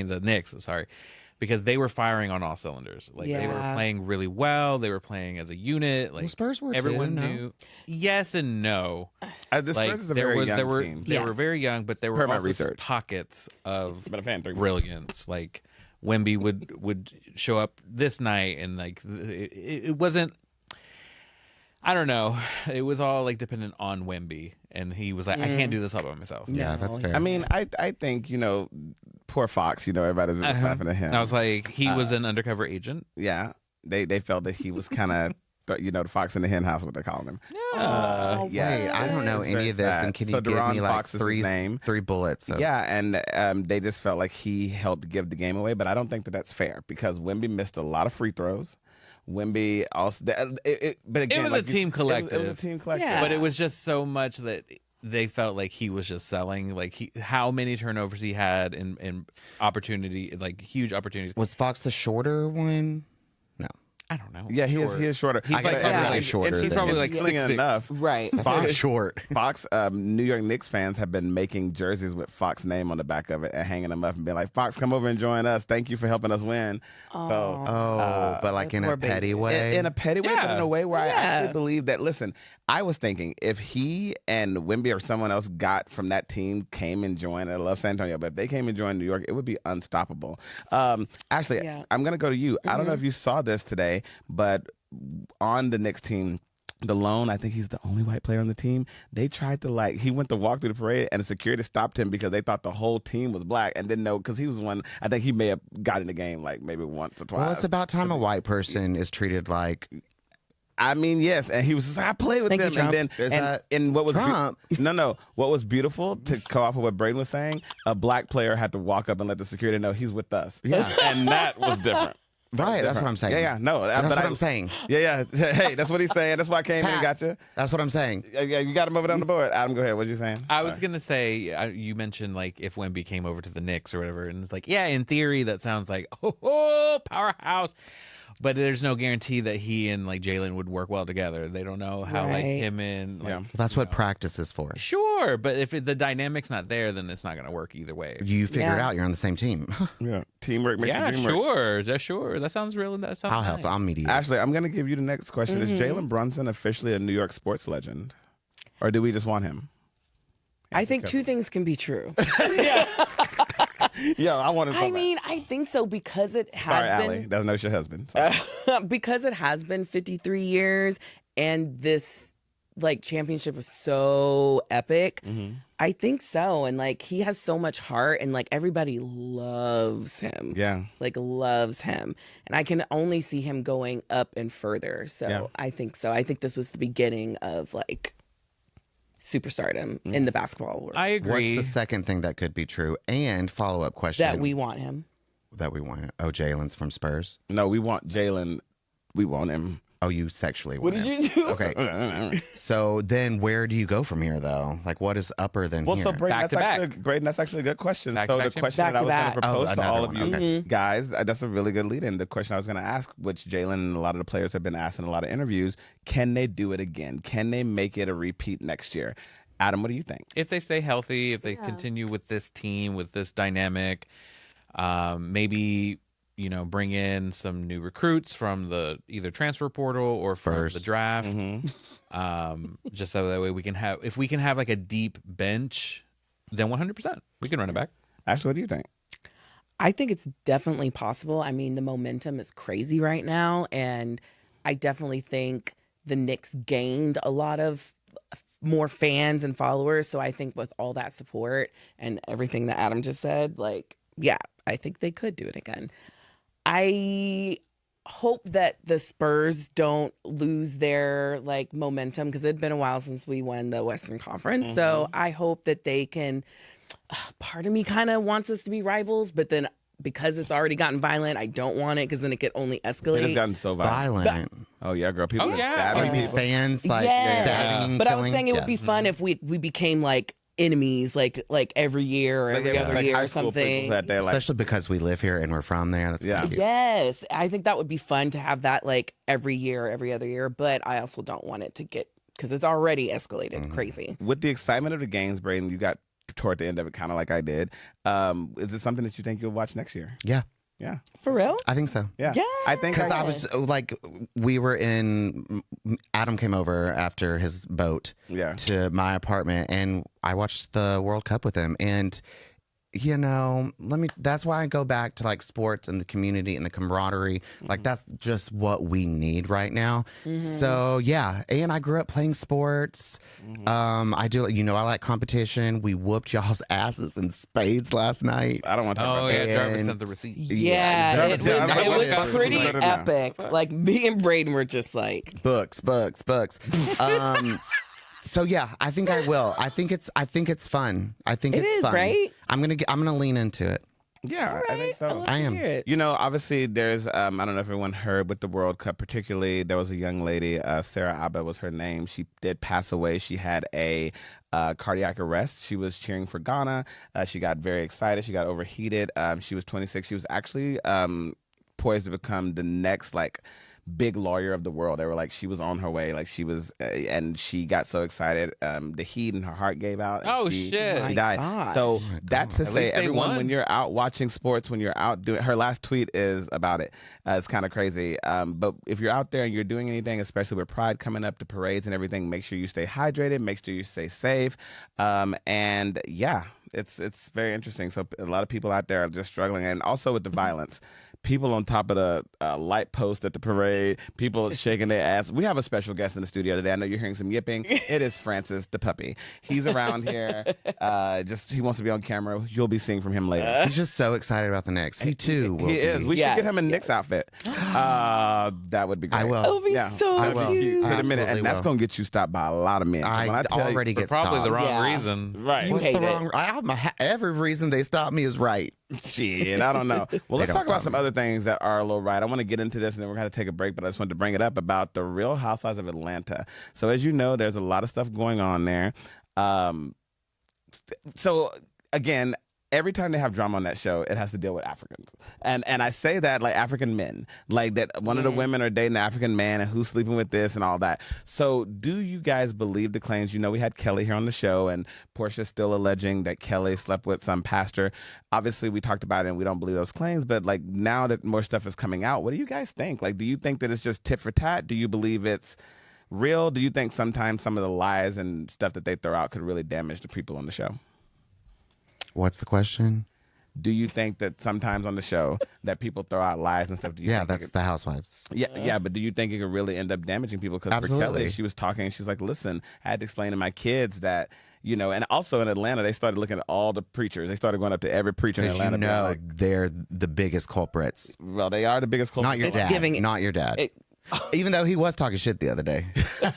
Speaker 3: the Knicks, sorry, because they were firing on all cylinders. Like they were playing really well. They were playing as a unit. Like
Speaker 4: Spurs were
Speaker 3: everyone
Speaker 4: too, no?
Speaker 3: knew. Yes and no.
Speaker 1: The Spurs is a very young team.
Speaker 3: They were very young, but there were also just pockets of brilliance. Like Wemby would show up this night, and like it wasn't. I don't know. It was all like dependent on Wemby, and he was like, "I can't do this all by myself."
Speaker 4: Yeah, that's fair.
Speaker 1: I mean, I think poor Fox. Everybody's been laughing at him.
Speaker 3: I was like, he was an undercover agent.
Speaker 1: Yeah, they felt that he was kind of. The fox in the hen house, what they call him.
Speaker 4: Yeah, I don't know any of this, and can you give me like three bullets?
Speaker 1: Yeah, and they just felt like he helped give the game away, but I don't think that that's fair, because Wemby missed a lot of free throws. Wemby also, but again,
Speaker 3: it was a team collective.
Speaker 1: It was a team collective,
Speaker 3: but it was just so much that they felt like he was just selling. Like how many turnovers he had in opportunity, like huge opportunities.
Speaker 4: Was Fox the shorter one? No.
Speaker 3: I don't know.
Speaker 1: Yeah, he is shorter.
Speaker 3: He's like really shorter. He's probably like 6'6".
Speaker 1: enough.
Speaker 2: Right.
Speaker 4: Fox short.
Speaker 1: Fox, New York Knicks fans have been making jerseys with Fox name on the back of it and hanging them up and being like, "Fox, come over and join us. Thank you for helping us win."
Speaker 4: But like in a petty way.
Speaker 1: In a petty way, but in a way where I actually believe that. Listen, I was thinking if he and Wemby or someone else got from that team came and joined. I love San Antonio, but if they came and joined New York, it would be unstoppable. Actually, I'm going to go to you. I don't know if you saw this today, but on the Knicks team, DeLone, I think he's the only white player on the team. They tried to he went to walk through the parade, and the security stopped him because they thought the whole team was black and didn't know, because he was one. I think he may have got in the game like maybe once or twice.
Speaker 4: Well, it's about time a white person is treated like.
Speaker 1: I mean, yes, and he was just, I played with them, and then and what was
Speaker 4: Trump?
Speaker 1: What was beautiful, to go off of what Braden was saying, a black player had to walk up and let the security know he's with us.
Speaker 4: Yeah,
Speaker 1: and that was different.
Speaker 4: Right, that's what I'm saying.
Speaker 1: Yeah, no,
Speaker 4: that's what I'm saying.
Speaker 1: Yeah. Hey, that's what he's saying. That's why I came in and got you.
Speaker 4: That's what I'm saying.
Speaker 1: Yeah, you got him over down the board. Adam, go ahead. What you saying?
Speaker 3: I was gonna say, you mentioned like if Wemby came over to the Knicks or whatever, and it's like, yeah, in theory that sounds like powerhouse. But there's no guarantee that he and like Jalen would work well together. They don't know how like him and
Speaker 1: yeah.
Speaker 4: That's what practice is for.
Speaker 3: Sure, but if the dynamic's not there, then it's not going to work either way.
Speaker 4: You figure it out. You're on the same team.
Speaker 1: Yeah, teamwork makes the dream work.
Speaker 3: Sure. That sounds real. That sounds.
Speaker 4: I'll help. I'll mediate.
Speaker 1: Actually, I'm going to give you the next question. Is Jalen Brunson officially a New York sports legend, or do we just want him?
Speaker 2: I think two things can be true.
Speaker 1: Yeah, I wanted.
Speaker 2: I mean, I think so, because it has
Speaker 1: Sorry,
Speaker 2: been.
Speaker 1: Allie. That's no your husband. Sorry.
Speaker 2: Because it has been 53 years, and this like championship was so epic. I think so, and like he has so much heart, and like everybody loves him.
Speaker 1: Yeah,
Speaker 2: like loves him, and I can only see him going up and further. So I think so. I think this was the beginning of like superstardom in the basketball world.
Speaker 3: I agree.
Speaker 4: What's the second thing that could be true? And follow-up question.
Speaker 2: That we want him.
Speaker 4: That we want him. Oh, Jalen's from Spurs?
Speaker 1: No, we want Jalen. We want him.
Speaker 4: Oh, you sexually want him.
Speaker 2: What did you do?
Speaker 4: Okay. So then where do you go from here, though? Like, what is upper than here?
Speaker 1: So Braden, that's actually a good question. So the question that I was going to propose to all of you guys, that's a really good lead-in. The question I was going to ask, which Jalen and a lot of the players have been asked in a lot of interviews, can they do it again? Can they make it a repeat next year? Adam, what do you think?
Speaker 3: If they stay healthy, if they continue with this team, with this dynamic, maybe bring in some new recruits from the either transfer portal or from the draft. Just so that way if we can have like a deep bench, then 100% we can run it back.
Speaker 1: Actually, what do you think?
Speaker 2: I think it's definitely possible. I mean, the momentum is crazy right now, and I definitely think the Knicks gained a lot of more fans and followers. So I think with all that support and everything that Adam just said, like, yeah, I think they could do it again. I hope that the Spurs don't lose their like momentum, because it'd been a while since we won the Western Conference. So I hope that they can. Part of me kind of wants us to be rivals, but then because it's already gotten violent, I don't want it, because then it could only escalate.
Speaker 1: It has gotten so violent. Oh yeah, girl. People stabbing people.
Speaker 4: Fans like stabbing and
Speaker 2: But
Speaker 4: killing.
Speaker 2: I was saying it would be fun if we became like enemies like every year or every other year
Speaker 1: high
Speaker 2: or
Speaker 1: school
Speaker 2: something.
Speaker 1: people that they're like,
Speaker 4: Especially because we live here and we're from there. That's
Speaker 1: Yeah.
Speaker 4: kinda cute.
Speaker 2: Yes, I think that would be fun to have that like every year or every other year, but I also don't want it to get, because it's already escalated crazy.
Speaker 1: with the excitement of the games, Braden, you got toward the end of it kind of like I did. Is it something that you think you'll watch next year?
Speaker 4: Yeah,
Speaker 1: Yeah.
Speaker 2: For real?
Speaker 4: I think so.
Speaker 1: Yeah.
Speaker 2: Yeah.
Speaker 1: I think
Speaker 4: Because I was like, we were Adam came over after his boat
Speaker 1: Yeah.
Speaker 4: to my apartment, and I watched the World Cup with him. And, that's why I go back to like sports and the community and the camaraderie. Like, that's just what we need right now. So, yeah. And I grew up playing sports. I do, I like competition. We whooped y'all's asses in spades last night.
Speaker 1: I don't want to talk
Speaker 3: Oh
Speaker 1: about
Speaker 3: yeah,
Speaker 1: that.
Speaker 3: Jarvis
Speaker 4: And-
Speaker 3: sent the receipt.
Speaker 2: Yeah,
Speaker 1: Jarvis, yeah, I'm like,
Speaker 2: it
Speaker 1: what
Speaker 2: was
Speaker 1: the fuck?
Speaker 2: pretty
Speaker 1: Let it know.
Speaker 2: epic. Like me and Braden were just like,
Speaker 4: Books. So yeah, I think I will. I think it's fun. I think
Speaker 2: It
Speaker 4: it's
Speaker 2: is,
Speaker 4: fun.
Speaker 2: right?
Speaker 4: I'm gonna lean into it.
Speaker 1: Yeah, I think so.
Speaker 4: I am.
Speaker 2: Hear it.
Speaker 1: You know, obviously, there's, I don't know if everyone heard with the World Cup, particularly, there was a young lady, Sarah Abba was her name. She did pass away. She had a cardiac arrest. She was cheering for Ghana. She got very excited. She got overheated. She was 26. She was actually poised to become the next, like, big lawyer of the world. They were like, she was on her way. Like, she was, and she got so excited. The heat in her heart gave out. And
Speaker 3: Oh,
Speaker 1: she,
Speaker 3: shit.
Speaker 1: She
Speaker 2: My
Speaker 1: died.
Speaker 2: God.
Speaker 1: So that's to
Speaker 3: At
Speaker 1: say,
Speaker 3: least they
Speaker 1: everyone,
Speaker 3: won.
Speaker 1: when you're out watching sports, when you're out doing, her last tweet is about it. It's kind of crazy. But if you're out there and you're doing anything, especially with Pride coming up, the parades and everything, make sure you stay hydrated, make sure you stay safe. And yeah, it's very interesting. So a lot of people out there are just struggling. And also with the violence. People on top of the light post at the parade, people shaking their ass. We have a special guest in the studio today. I know you're hearing some yipping. It is Francis the puppy. He's around here. He wants to be on camera. You'll be seeing from him later.
Speaker 4: He's just so excited about the Knicks. He too will
Speaker 1: He
Speaker 4: be.
Speaker 1: is. We should
Speaker 2: Yes,
Speaker 1: get him a Knicks outfit. That would be great.
Speaker 4: I will.
Speaker 2: That would be so
Speaker 4: I will.
Speaker 2: cute.
Speaker 1: Wait a minute,
Speaker 4: Absolutely
Speaker 1: and that's
Speaker 4: will.
Speaker 1: going to get you stopped by a lot of men. 'Cause when
Speaker 4: I
Speaker 1: tell you-
Speaker 4: already
Speaker 3: For
Speaker 4: get
Speaker 3: probably the
Speaker 4: stopped.
Speaker 3: wrong
Speaker 2: Yeah.
Speaker 3: reason.
Speaker 1: Right.
Speaker 2: You
Speaker 4: What's
Speaker 2: hate
Speaker 4: the
Speaker 2: it.
Speaker 4: wrong? Every reason they stop me is right.
Speaker 1: Shit, I don't know. Well, let's
Speaker 4: don't
Speaker 1: talk about
Speaker 4: stop
Speaker 1: some
Speaker 4: me.
Speaker 1: other things that are a little right. I want to get into this, and then we're going to take a break, but I just wanted to bring it up about the Real Housewives of Atlanta. So as you know, there's a lot of stuff going on there. So again, every time they have drama on that show, it has to deal with Africans. And I say that like African men, like that one of the women are dating an African man and who's sleeping with this and all that. So do you guys believe the claims? You know, we had Kelly here on the show, and Portia's still alleging that Kelly slept with some pastor. Obviously, we talked about it and we don't believe those claims, but like now that more stuff is coming out, what do you guys think? Like, do you think that it's just tit for tat? Do you believe it's real? Do you think sometimes some of the lies and stuff that they throw out could really damage the people on the show?
Speaker 4: What's the question?
Speaker 1: Do you think that sometimes on the show that people throw out lies and stuff? Do you
Speaker 4: Yeah,
Speaker 1: think
Speaker 4: that's
Speaker 1: it
Speaker 4: the Housewives.
Speaker 1: could, yeah, but do you think it could really end up damaging people? Because for Kelly,
Speaker 4: Absolutely.
Speaker 1: she was talking and she's like, listen, I had to explain to my kids that, you know, and also in Atlanta, they started looking at all the preachers. They started going up to every preacher in
Speaker 4: Because
Speaker 1: Atlanta. being like,
Speaker 4: they're the biggest culprits.
Speaker 1: well, they are the biggest culprits.
Speaker 4: Not your
Speaker 2: It's
Speaker 4: dad.
Speaker 2: giving-
Speaker 4: Not your dad.
Speaker 2: it-
Speaker 4: Even though he was talking shit the other day.
Speaker 1: So,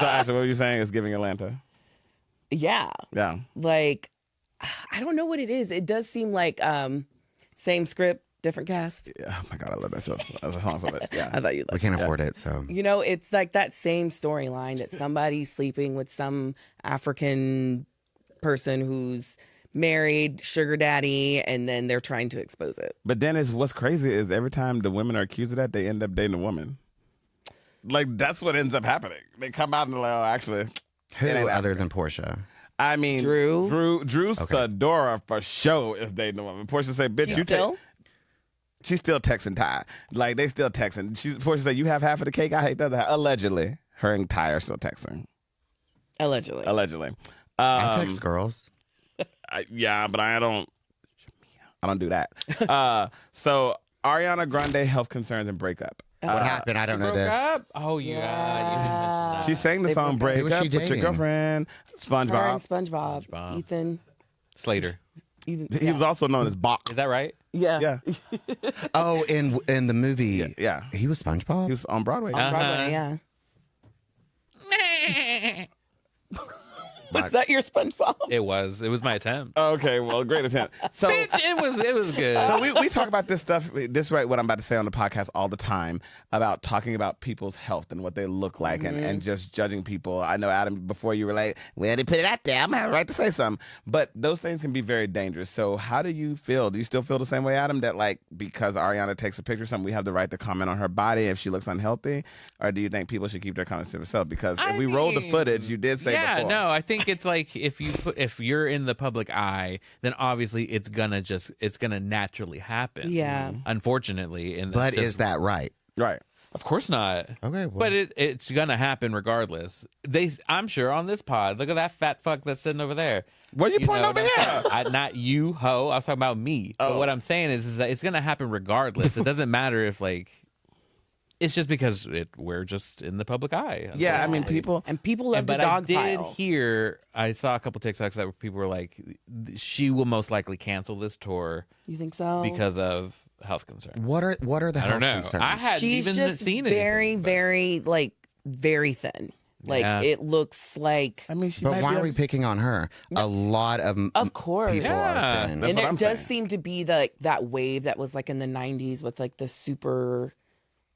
Speaker 1: Ashley, what were you saying is giving Atlanta?
Speaker 2: Yeah.
Speaker 1: Yeah.
Speaker 2: Like, I don't know what it is. It does seem like same script, different cast.
Speaker 1: Oh my God, I love that show. That's a song so much. Yeah.
Speaker 2: I thought you'd
Speaker 4: We
Speaker 2: like
Speaker 4: can't afford it, so.
Speaker 2: You know, it's like that same storyline that somebody's sleeping with some African person who's married, sugar daddy, and then they're trying to expose it.
Speaker 1: But then what's crazy is every time the women are accused of that, they end up dating a woman. Like, that's what ends up happening. They come out and they're like, oh, actually,
Speaker 4: Who
Speaker 1: it ain't
Speaker 4: other than Portia?
Speaker 1: I mean,
Speaker 2: Drew?
Speaker 1: Drew Sadora for sure is dating a woman. Portia said, bitch,
Speaker 2: She's
Speaker 1: you
Speaker 2: still?
Speaker 1: She's still texting Ty. Like, they still texting. Portia said, you have half of the cake, I hate the other half. Allegedly. Her and Ty are still texting.
Speaker 2: Allegedly.
Speaker 1: Allegedly.
Speaker 4: I text girls.
Speaker 1: Yeah, but I don't do that. So Ariana Grande health concerns and breakup.
Speaker 4: What happened? I don't know
Speaker 3: Broke
Speaker 4: this.
Speaker 3: up? Oh yeah, you didn't mention that.
Speaker 1: She sang the song
Speaker 2: broke up.
Speaker 1: "Break
Speaker 4: Who was
Speaker 1: Up"
Speaker 4: she
Speaker 1: with your
Speaker 4: dating?
Speaker 1: girlfriend,
Speaker 2: Her
Speaker 1: SpongeBob.
Speaker 2: and SpongeBob.
Speaker 3: SpongeBob.
Speaker 2: Ethan.
Speaker 3: Slater.
Speaker 1: He was also known as Bach.
Speaker 3: Is that right?
Speaker 2: Yeah.
Speaker 1: Yeah,
Speaker 4: Oh, in the movie.
Speaker 1: yeah.
Speaker 4: He was SpongeBob?
Speaker 1: He was on Broadway.
Speaker 2: On Broadway, yeah. Was that your SpongeBob?
Speaker 3: It was my attempt.
Speaker 1: Okay, well, great attempt. So
Speaker 3: Bitch, it was good.
Speaker 1: So we talk about this stuff, this right, what I'm about to say on the podcast all the time, about talking about people's health and what they look like and just judging people. I know, Adam, before you were like, well, they put it out there, I'm going to have a right to say something. But those things can be very dangerous. So how do you feel? Do you still feel the same way, Adam, that like because Ariana takes a picture of something, we have the right to comment on her body if she looks unhealthy? Or do you think people should keep their comments to themselves? Because if we roll the footage, you did say before.
Speaker 3: No, I think it's like if you're in the public eye, then obviously it's gonna naturally happen.
Speaker 2: Yeah.
Speaker 3: Unfortunately,
Speaker 4: But is that right?
Speaker 1: Right.
Speaker 3: Of course not.
Speaker 4: Okay. Well,
Speaker 3: But it's gonna happen regardless. I'm sure on this pod. Look at that fat fuck that's sitting over there.
Speaker 1: What are you pointing over here?
Speaker 3: Not you, ho. I was talking about me. But what I'm saying is that it's gonna happen regardless. It doesn't matter if like. It's just because we're just in the public eye.
Speaker 1: Yeah, I mean, people
Speaker 2: love the dog pile.
Speaker 3: I saw a couple TikToks that people were like, she will most likely cancel this tour.
Speaker 2: You think so?
Speaker 3: Because of health concerns.
Speaker 4: what are the health
Speaker 3: I don't know.
Speaker 4: concerns?
Speaker 3: I hadn't
Speaker 2: She's
Speaker 3: even
Speaker 2: just
Speaker 3: seen it.
Speaker 2: very thin. Like
Speaker 3: Yeah.
Speaker 2: it looks like.
Speaker 1: I mean,
Speaker 4: But why are we picking on her? A lot of
Speaker 2: course,
Speaker 4: people
Speaker 3: Yeah.
Speaker 4: are thin.
Speaker 1: That's
Speaker 2: and
Speaker 1: what
Speaker 2: there
Speaker 1: I'm
Speaker 2: does
Speaker 1: saying.
Speaker 2: seem to be that wave that was like in the '90s with like the super.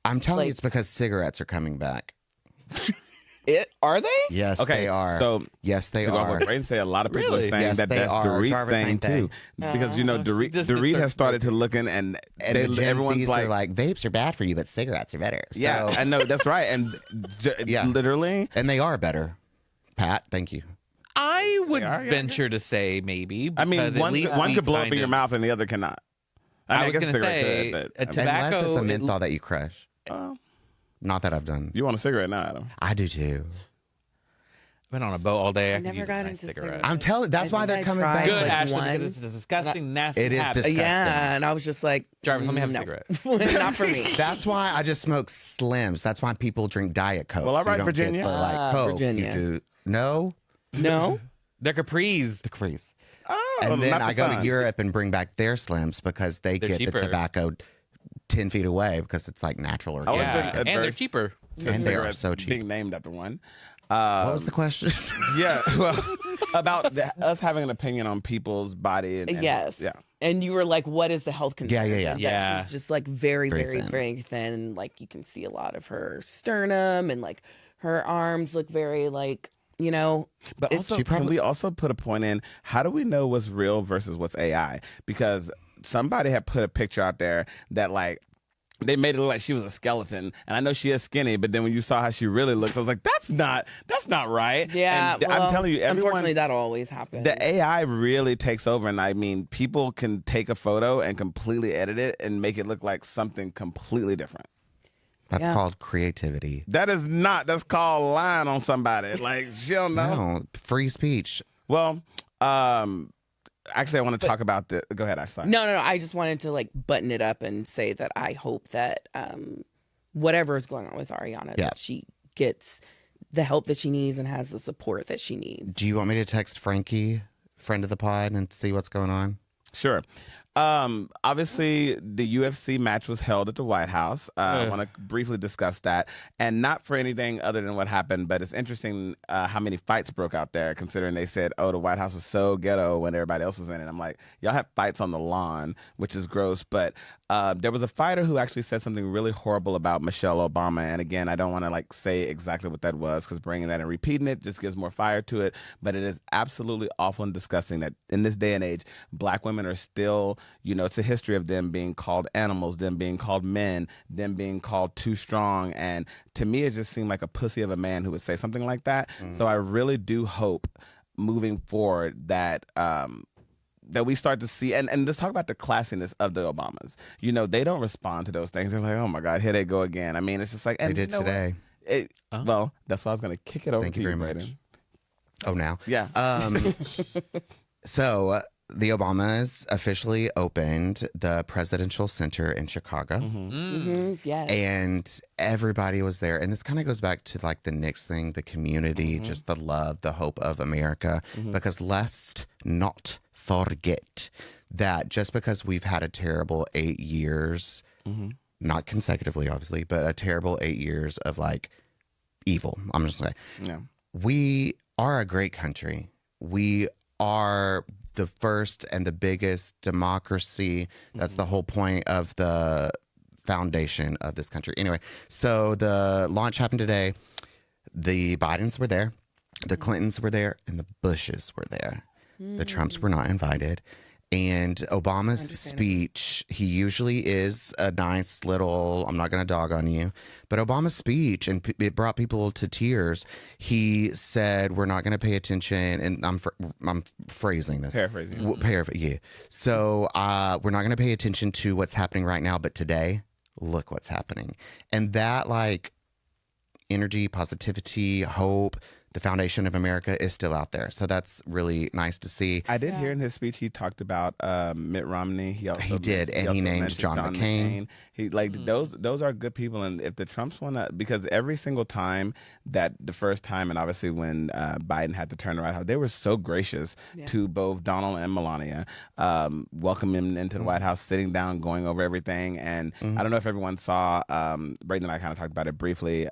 Speaker 4: I'm telling you,
Speaker 2: like-
Speaker 4: it's because cigarettes are coming back.
Speaker 2: Are they?
Speaker 4: Yes,
Speaker 1: Okay,
Speaker 4: they are.
Speaker 1: so
Speaker 4: yes, they
Speaker 1: to go off
Speaker 4: are.
Speaker 1: what Braden say, a lot of people
Speaker 3: Really?
Speaker 1: are saying
Speaker 4: Yes,
Speaker 1: that
Speaker 4: they
Speaker 1: that's
Speaker 4: are.
Speaker 1: Dorit's
Speaker 4: Jarvis
Speaker 1: thing
Speaker 4: ain't
Speaker 1: too, because Dorit
Speaker 3: Just
Speaker 1: has started to looking and
Speaker 4: And the Gen
Speaker 1: everyone's
Speaker 4: Zs
Speaker 1: like,
Speaker 4: are like, vapes are bad for you, but cigarettes are better. So,
Speaker 1: yeah, I know that's right, and
Speaker 4: Yeah.
Speaker 1: literally,
Speaker 4: and they are better. Pat, thank you.
Speaker 3: I would
Speaker 1: Yeah, yeah,
Speaker 3: venture to say maybe.
Speaker 1: I mean,
Speaker 3: because at
Speaker 1: one
Speaker 3: least
Speaker 1: one
Speaker 3: we
Speaker 1: could blow up
Speaker 3: kind
Speaker 1: in your
Speaker 3: of-
Speaker 1: mouth and the other cannot.
Speaker 3: I was
Speaker 1: guess
Speaker 3: gonna
Speaker 1: cigarette
Speaker 3: say,
Speaker 1: could, but
Speaker 3: a tobacco-
Speaker 4: Unless it's a
Speaker 3: it-
Speaker 4: menthol that you crush. Not that I've done.
Speaker 1: you want a cigarette now, Adam?
Speaker 4: I do too.
Speaker 3: Been on a boat all day. I could
Speaker 2: never
Speaker 3: use a
Speaker 2: got
Speaker 3: nice
Speaker 2: into
Speaker 3: cigarette.
Speaker 2: cigarettes.
Speaker 4: I'm telling. That's
Speaker 2: I
Speaker 4: why
Speaker 2: think
Speaker 4: they're
Speaker 2: I
Speaker 4: coming
Speaker 2: tried,
Speaker 4: back.
Speaker 3: Good,
Speaker 2: like,
Speaker 3: Ashley,
Speaker 2: one.
Speaker 3: because it's a disgusting, nasty
Speaker 4: It is
Speaker 3: habit.
Speaker 4: disgusting.
Speaker 2: Yeah, and I was just like,
Speaker 3: Jarvis, let me have a
Speaker 2: no.
Speaker 3: cigarette.
Speaker 2: Not for me.
Speaker 4: That's why I just smoke Slims. That's why people drink Diet Coke.
Speaker 1: Well, all
Speaker 4: so you
Speaker 1: right,
Speaker 4: don't
Speaker 1: Virginia.
Speaker 4: Get the, like,
Speaker 2: Ah,
Speaker 4: Coke.
Speaker 2: Virginia.
Speaker 4: You do. No,
Speaker 2: No.
Speaker 3: They're capris.
Speaker 4: the crease.
Speaker 1: Oh,
Speaker 4: And then
Speaker 1: not the
Speaker 4: I go to
Speaker 1: sun.
Speaker 4: Europe and bring back their Slims because they
Speaker 3: They're
Speaker 4: get
Speaker 3: cheaper.
Speaker 4: the tobacco 10 feet away because it's like natural
Speaker 1: I was
Speaker 4: organic.
Speaker 3: Yeah,
Speaker 1: been
Speaker 3: and they're
Speaker 1: adverse
Speaker 3: cheaper.
Speaker 1: to
Speaker 4: And they are
Speaker 1: cigarettes
Speaker 4: so cheap.
Speaker 1: being named after one.
Speaker 4: What was the question?
Speaker 1: Yeah, well, about us having an opinion on people's body. And
Speaker 2: Yes.
Speaker 1: Yeah.
Speaker 2: And you were like, what is the health concern?
Speaker 4: Yeah.
Speaker 2: That
Speaker 3: Yeah.
Speaker 2: She's just like very,
Speaker 4: Very
Speaker 2: very,
Speaker 4: thin.
Speaker 2: very thin. Like you can see a lot of her sternum and like her arms look very like, you know.
Speaker 1: But
Speaker 2: It's-
Speaker 1: also, can we also put a point in, how do we know what's real versus what's AI? Because somebody had put a picture out there that like, they made it look like she was a skeleton, and I know she is skinny. But then when you saw how she really looks, I was like, "That's not right."
Speaker 2: Yeah.
Speaker 1: and I'm telling you,
Speaker 2: unfortunately,
Speaker 1: everyone,
Speaker 2: that'll always happen.
Speaker 1: the AI really takes over, and I mean, people can take a photo and completely edit it and make it look like something completely different.
Speaker 4: That's
Speaker 2: Yeah.
Speaker 4: called creativity.
Speaker 1: That is not. That's called lying on somebody. Like she don't know.
Speaker 4: No, free speech.
Speaker 1: Well, actually, I want to talk about the. Go ahead, Ashley.
Speaker 2: No. I just wanted to like button it up and say that I hope that whatever is going on with Ariana,
Speaker 4: Yeah.
Speaker 2: that she gets the help that she needs and has the support that she needs.
Speaker 4: Do you want me to text Frankie, friend of the pod, and see what's going on?
Speaker 1: Sure. Obviously, the UFC match was held at the White House. I want to briefly discuss that, and not for anything other than what happened, but it's interesting how many fights broke out there, considering they said, oh, the White House was so ghetto when everybody else was in it. I'm like, y'all have fights on the lawn, which is gross, but there was a fighter who actually said something really horrible about Michelle Obama, and again, I don't want to like say exactly what that was, because bringing that and repeating it just gives more fire to it, but it is absolutely awful and disgusting that in this day and age, black women are still, you know, it's a history of them being called animals, them being called men, them being called too strong. And to me, it just seemed like a pussy of a man who would say something like that. So I really do hope moving forward that that we start to see, and let's talk about the classiness of the Obamas. You know, they don't respond to those things. They're like, oh my God, here they go again. I mean, it's just like, and
Speaker 4: They did
Speaker 1: you know what?
Speaker 4: today.
Speaker 1: Well, that's why I was going to kick it over
Speaker 4: Thank
Speaker 1: to
Speaker 4: you very
Speaker 1: Braden.
Speaker 4: much. Oh, now?
Speaker 1: Yeah.
Speaker 4: So the Obamas officially opened the Presidential Center in Chicago.
Speaker 2: Yes.
Speaker 4: And everybody was there. And this kind of goes back to like the Knicks thing, the community, just the love, the hope of America. Because let's not forget that just because we've had a terrible 8 years, not consecutively, obviously, but a terrible 8 years of like evil, I'm just saying,
Speaker 1: Yeah.
Speaker 4: we are a great country. We are the first and the biggest democracy. That's the whole point of the foundation of this country. Anyway, so the launch happened today. The Bidens were there, the Clintons were there, and the Bushes were there. The Trumps were not invited. And Obama's speech, he usually is a nice little, I'm not going to dog on you, but Obama's speech, and it brought people to tears. He said, we're not going to pay attention, and I'm phrasing this.
Speaker 1: Paraphrasing.
Speaker 4: Yeah. So we're not going to pay attention to what's happening right now, but today, look what's happening. And that like energy, positivity, hope, the foundation of America is still out there. So that's really nice to see.
Speaker 1: I did hear in his speech he talked about Mitt Romney. He
Speaker 4: did, and he named John McCain.
Speaker 1: He those are good people, and if the Trumps want to, because every single time that the first time, and obviously when Biden had to turn the White House, they were so gracious to both Donald and Melania, welcoming him into the White House, sitting down, going over everything. And I don't know if everyone saw, Brayden and I kind of talked about it briefly.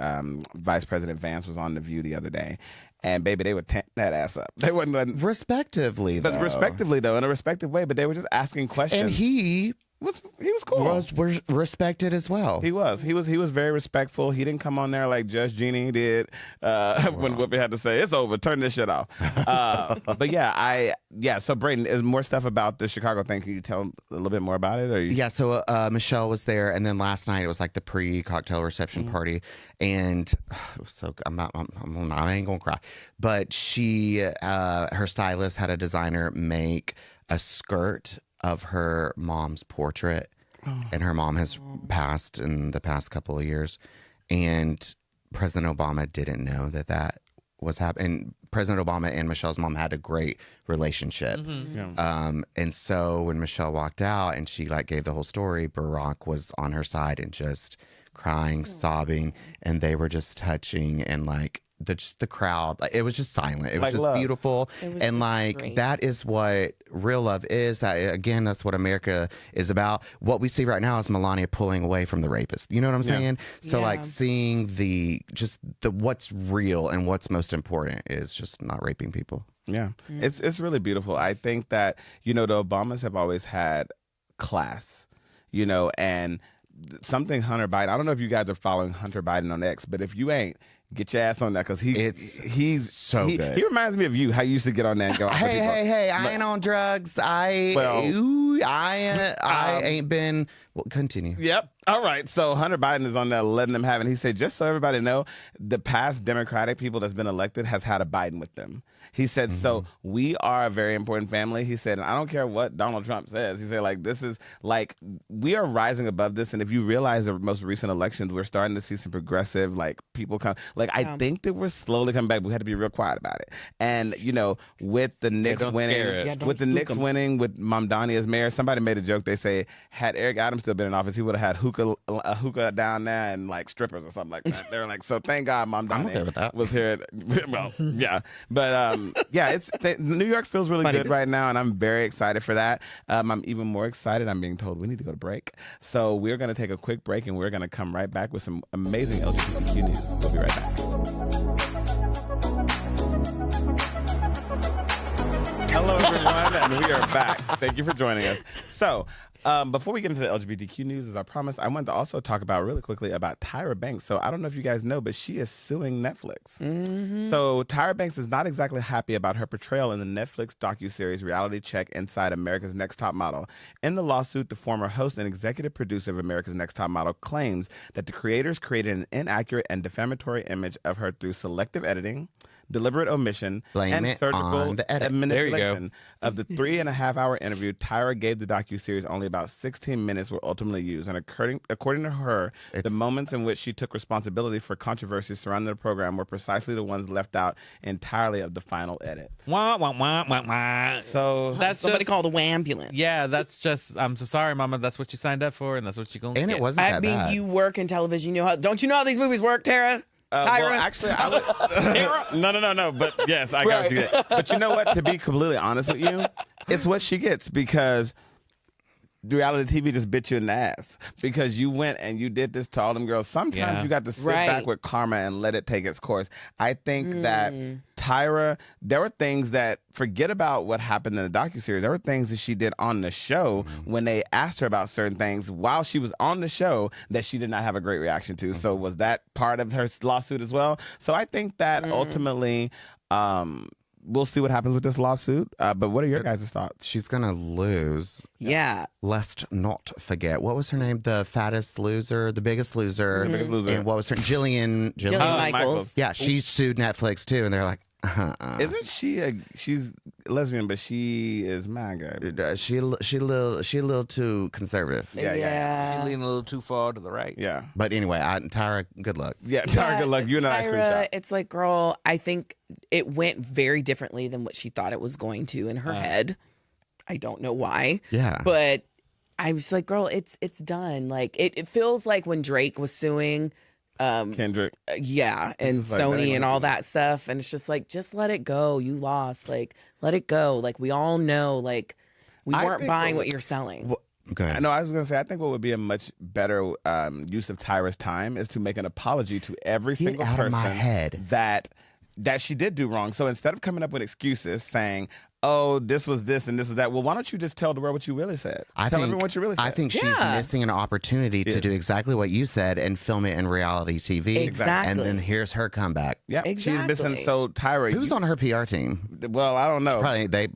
Speaker 1: Vice President Vance was on The View the other day. And baby, they would tamp that ass up. They wouldn't
Speaker 4: respectively,
Speaker 1: but respectively though, in a respective way. But they were just asking questions.
Speaker 4: And he
Speaker 1: was cool.
Speaker 4: Was respected as well.
Speaker 1: He was very respectful. He didn't come on there like Judge Jeannie did when Whoopi had to say it's over, turn this shit off. But so Brayden, is more stuff about the Chicago thing. Can you tell a little bit more about it? Or
Speaker 4: Yeah, so Michelle was there, and then last night it was like the pre-cocktail reception party, and it was so I ain't gonna cry, but she her stylist had a designer make a skirt of her mom's portrait, and her mom has passed in the past couple of years, and President Obama didn't know that was happening. President Obama and Michelle's mom had a great relationship. And so when Michelle walked out and she like gave the whole story, Barack was on her side and just crying, sobbing, and they were just touching, and like the crowd, like, it was just silent. It was just love. Beautiful. And like great. That is what real love is. That again, that's what America is about. What we see right now is Melania pulling away from the rapist. You know what I'm saying? So like seeing the what's real and what's most important is just not raping people.
Speaker 1: Yeah. It's really beautiful. I think that, the Obamas have always had class, and something Hunter Biden, I don't know if you guys are following Hunter Biden on X, but if you ain't, get your ass on that, because he's so good. He reminds me of you, how you used to get on that and go,
Speaker 4: hey, I ain't on drugs. I ain't been. Well, continue.
Speaker 1: Yep. All right. So Hunter Biden is on there letting them have it. He said, just so everybody know, the past Democratic people that's been elected has had a Biden with them. He said, so we are a very important family. He said, and I don't care what Donald Trump says. He said, like, this is like, we are rising above this. And if you realize the most recent elections, we're starting to see some progressive, like, people come. Like, I think that we're slowly coming back. But we had to be real quiet about it. And, with the Knicks winning, with Mamdani as mayor, somebody made a joke. They say, had Eric Adams still been in office, he would have had a hookah down there and like strippers or something like that. They were like, so thank God Mamdani was here. Well, yeah. But New York feels really good right now, and I'm very excited for that. I'm even more excited. I'm being told we need to go to break. So we're going to take a quick break, and we're going to come right back with some amazing LGBTQ news. We'll be right back. Hello, everyone, and we are back. Thank you for joining us. So, before we get into the LGBTQ news, as I promised, I wanted to also talk really quickly about Tyra Banks. So I don't know if you guys know, but she is suing Netflix. So Tyra Banks is not exactly happy about her portrayal in the Netflix docuseries Reality Check Inside America's Next Top Model. In the lawsuit, the former host and executive producer of America's Next Top Model claims that the creators created an inaccurate and defamatory image of her through selective editing, deliberate omission, and surgical manipulation of the 3.5-hour interview. Tyra gave the docuseries only about 16 minutes were ultimately used, and according to her, the moments in which she took responsibility for controversies surrounding the program were precisely the ones left out entirely of the final edit.
Speaker 3: Wah, wah, wah, wah, wah.
Speaker 2: So that's somebody called a ambulance.
Speaker 3: Yeah, that's just. I'm so sorry, Mama. That's what you signed up for, and that's what you're going to get.
Speaker 4: And it wasn't that bad.
Speaker 2: I mean, you work in television. Don't you know how these movies work, Tara?
Speaker 1: Well, actually, I would. No. But yes, I got what you get. But you know what? To be completely honest with you, it's what she gets, because reality TV just bit you in the ass because you went and you did this to all them girls. Sometimes you got to sit back with karma and let it take its course. I think that Tyra, there were things that, forget about what happened in the docuseries. There were things that she did on the show when they asked her about certain things while she was on the show that she did not have a great reaction to. So was that part of her lawsuit as well? So I think that ultimately, we'll see what happens with this lawsuit. But what are your guys' thoughts?
Speaker 4: She's going to lose.
Speaker 2: Yeah.
Speaker 4: Lest not forget. What was her name? The fattest loser, the biggest loser.
Speaker 1: The biggest loser.
Speaker 4: And what was her
Speaker 2: Jillian Michaels.
Speaker 4: Yeah, she sued Netflix too. And they're like,
Speaker 1: Isn't she she's lesbian, but she is MAGA.
Speaker 4: She a little too conservative.
Speaker 1: Yeah.
Speaker 3: She's leaning a little too far to the right.
Speaker 1: Yeah.
Speaker 4: But anyway, Tyra, good luck.
Speaker 1: Yeah, Tyra, good luck. You and an ice cream
Speaker 2: Tyra,
Speaker 1: shop.
Speaker 2: it's like, girl, I think it went very differently than what she thought it was going to in her head. I don't know why.
Speaker 4: Yeah.
Speaker 2: But I was like, girl, it's done. Like it feels like when Drake was suing
Speaker 1: Kendrick.
Speaker 2: yeah, and
Speaker 1: It's like, that
Speaker 2: Sony
Speaker 1: ain't
Speaker 2: and
Speaker 1: gonna
Speaker 2: all
Speaker 1: do
Speaker 2: that stuff, and it's just like, just let it go. You lost. Like, let it go. Like, we all know, like, we
Speaker 1: I
Speaker 2: weren't
Speaker 1: think
Speaker 2: buying
Speaker 1: what
Speaker 2: what you're selling.
Speaker 4: Go ahead.
Speaker 1: No, I was going to say, I think what would be a much better use of Tyra's time is to make an apology to every
Speaker 4: Get
Speaker 1: single
Speaker 4: out of
Speaker 1: person
Speaker 4: my head.
Speaker 1: that she did do wrong. So instead of coming up with excuses saying, oh, this was this and this is that, well, why don't you just tell the world what you really said? Tell everyone what you really said.
Speaker 4: I think she's
Speaker 2: Yeah.
Speaker 4: missing an opportunity to do exactly what you said and film it in reality TV.
Speaker 2: Exactly.
Speaker 4: And then here's her comeback.
Speaker 1: Yeah, she's
Speaker 2: Exactly.
Speaker 1: missing. So Tyra,
Speaker 4: Who's on her PR team?
Speaker 1: Well, I don't know.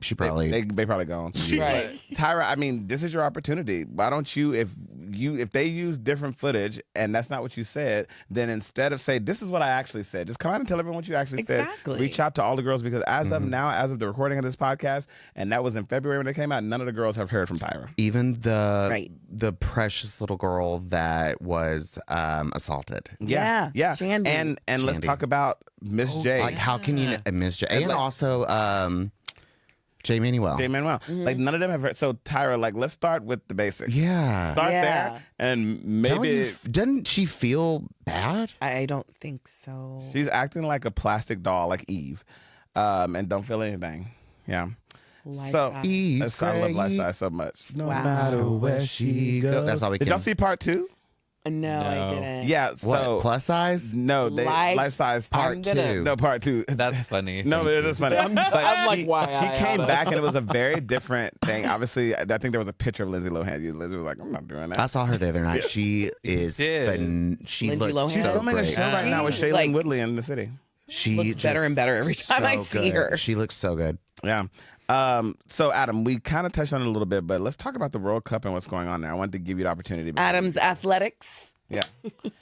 Speaker 4: She probably.
Speaker 1: They probably gone.
Speaker 2: Right.
Speaker 1: Tyra, I mean, this is your opportunity. Why don't you, if they use different footage and that's not what you said, then instead of say, this is what I actually said, just come out and tell everyone what you actually
Speaker 2: Exactly.
Speaker 1: said. Reach out to all the girls because as of now, as of the recording of this podcast, and that was in February when it came out, none of the girls have heard from Tyra.
Speaker 4: Even
Speaker 2: Right.
Speaker 4: the precious little girl that was assaulted.
Speaker 2: Yeah. Shandy.
Speaker 1: And let's
Speaker 4: Shandy.
Speaker 1: talk about Miss J.
Speaker 4: Like, how can you Miss J? And
Speaker 1: like-
Speaker 4: also Jay Manuel.
Speaker 1: J. Manuel. Like, none of them have heard. So, Tyra, like, let's start with the basics.
Speaker 4: Yeah.
Speaker 1: Start
Speaker 2: Yeah.
Speaker 1: there, and maybe
Speaker 4: Didn't she feel bad?
Speaker 2: I don't think so.
Speaker 1: she's acting like a plastic doll, like Eve, and don't feel anything. Yeah.
Speaker 2: Life
Speaker 1: So,
Speaker 2: size.
Speaker 4: Eve
Speaker 1: That's I love
Speaker 4: said-
Speaker 1: Life Size so much. No
Speaker 2: Wow.
Speaker 1: matter where she goes.
Speaker 4: That's all we
Speaker 1: Did
Speaker 4: can.
Speaker 1: y'all see part 2?
Speaker 2: No, I
Speaker 3: No.
Speaker 2: didn't.
Speaker 1: Yeah. So
Speaker 4: What, plus size?
Speaker 1: no, Life Size
Speaker 4: Part
Speaker 2: I'm gonna-
Speaker 4: 2.
Speaker 1: No, part 2.
Speaker 3: That's funny.
Speaker 1: No, but it is funny.
Speaker 2: I'm like, why
Speaker 1: She
Speaker 2: I
Speaker 1: came
Speaker 2: oughta.
Speaker 1: back and it was a very different thing. Obviously, I think there was a picture of Lindsay Lohan. Lindsay was like, I'm not doing that.
Speaker 4: I saw her the other night. She is.
Speaker 3: did.
Speaker 4: She
Speaker 2: Lindsay
Speaker 4: looks
Speaker 2: Lohan?
Speaker 1: She's
Speaker 4: so
Speaker 1: filming a
Speaker 4: great.
Speaker 1: show right now with
Speaker 2: She,
Speaker 1: Shailene
Speaker 2: like,
Speaker 1: Woodley in the city.
Speaker 4: She
Speaker 2: looks better
Speaker 4: just
Speaker 2: and better every time I
Speaker 4: so
Speaker 2: see
Speaker 4: good.
Speaker 2: her.
Speaker 4: She looks so good.
Speaker 1: Yeah. So Adam, we kind of touched on it a little bit, but let's talk about the World Cup and what's going on there. I wanted to give you the opportunity.
Speaker 2: Adam's Athletics.
Speaker 1: Yeah.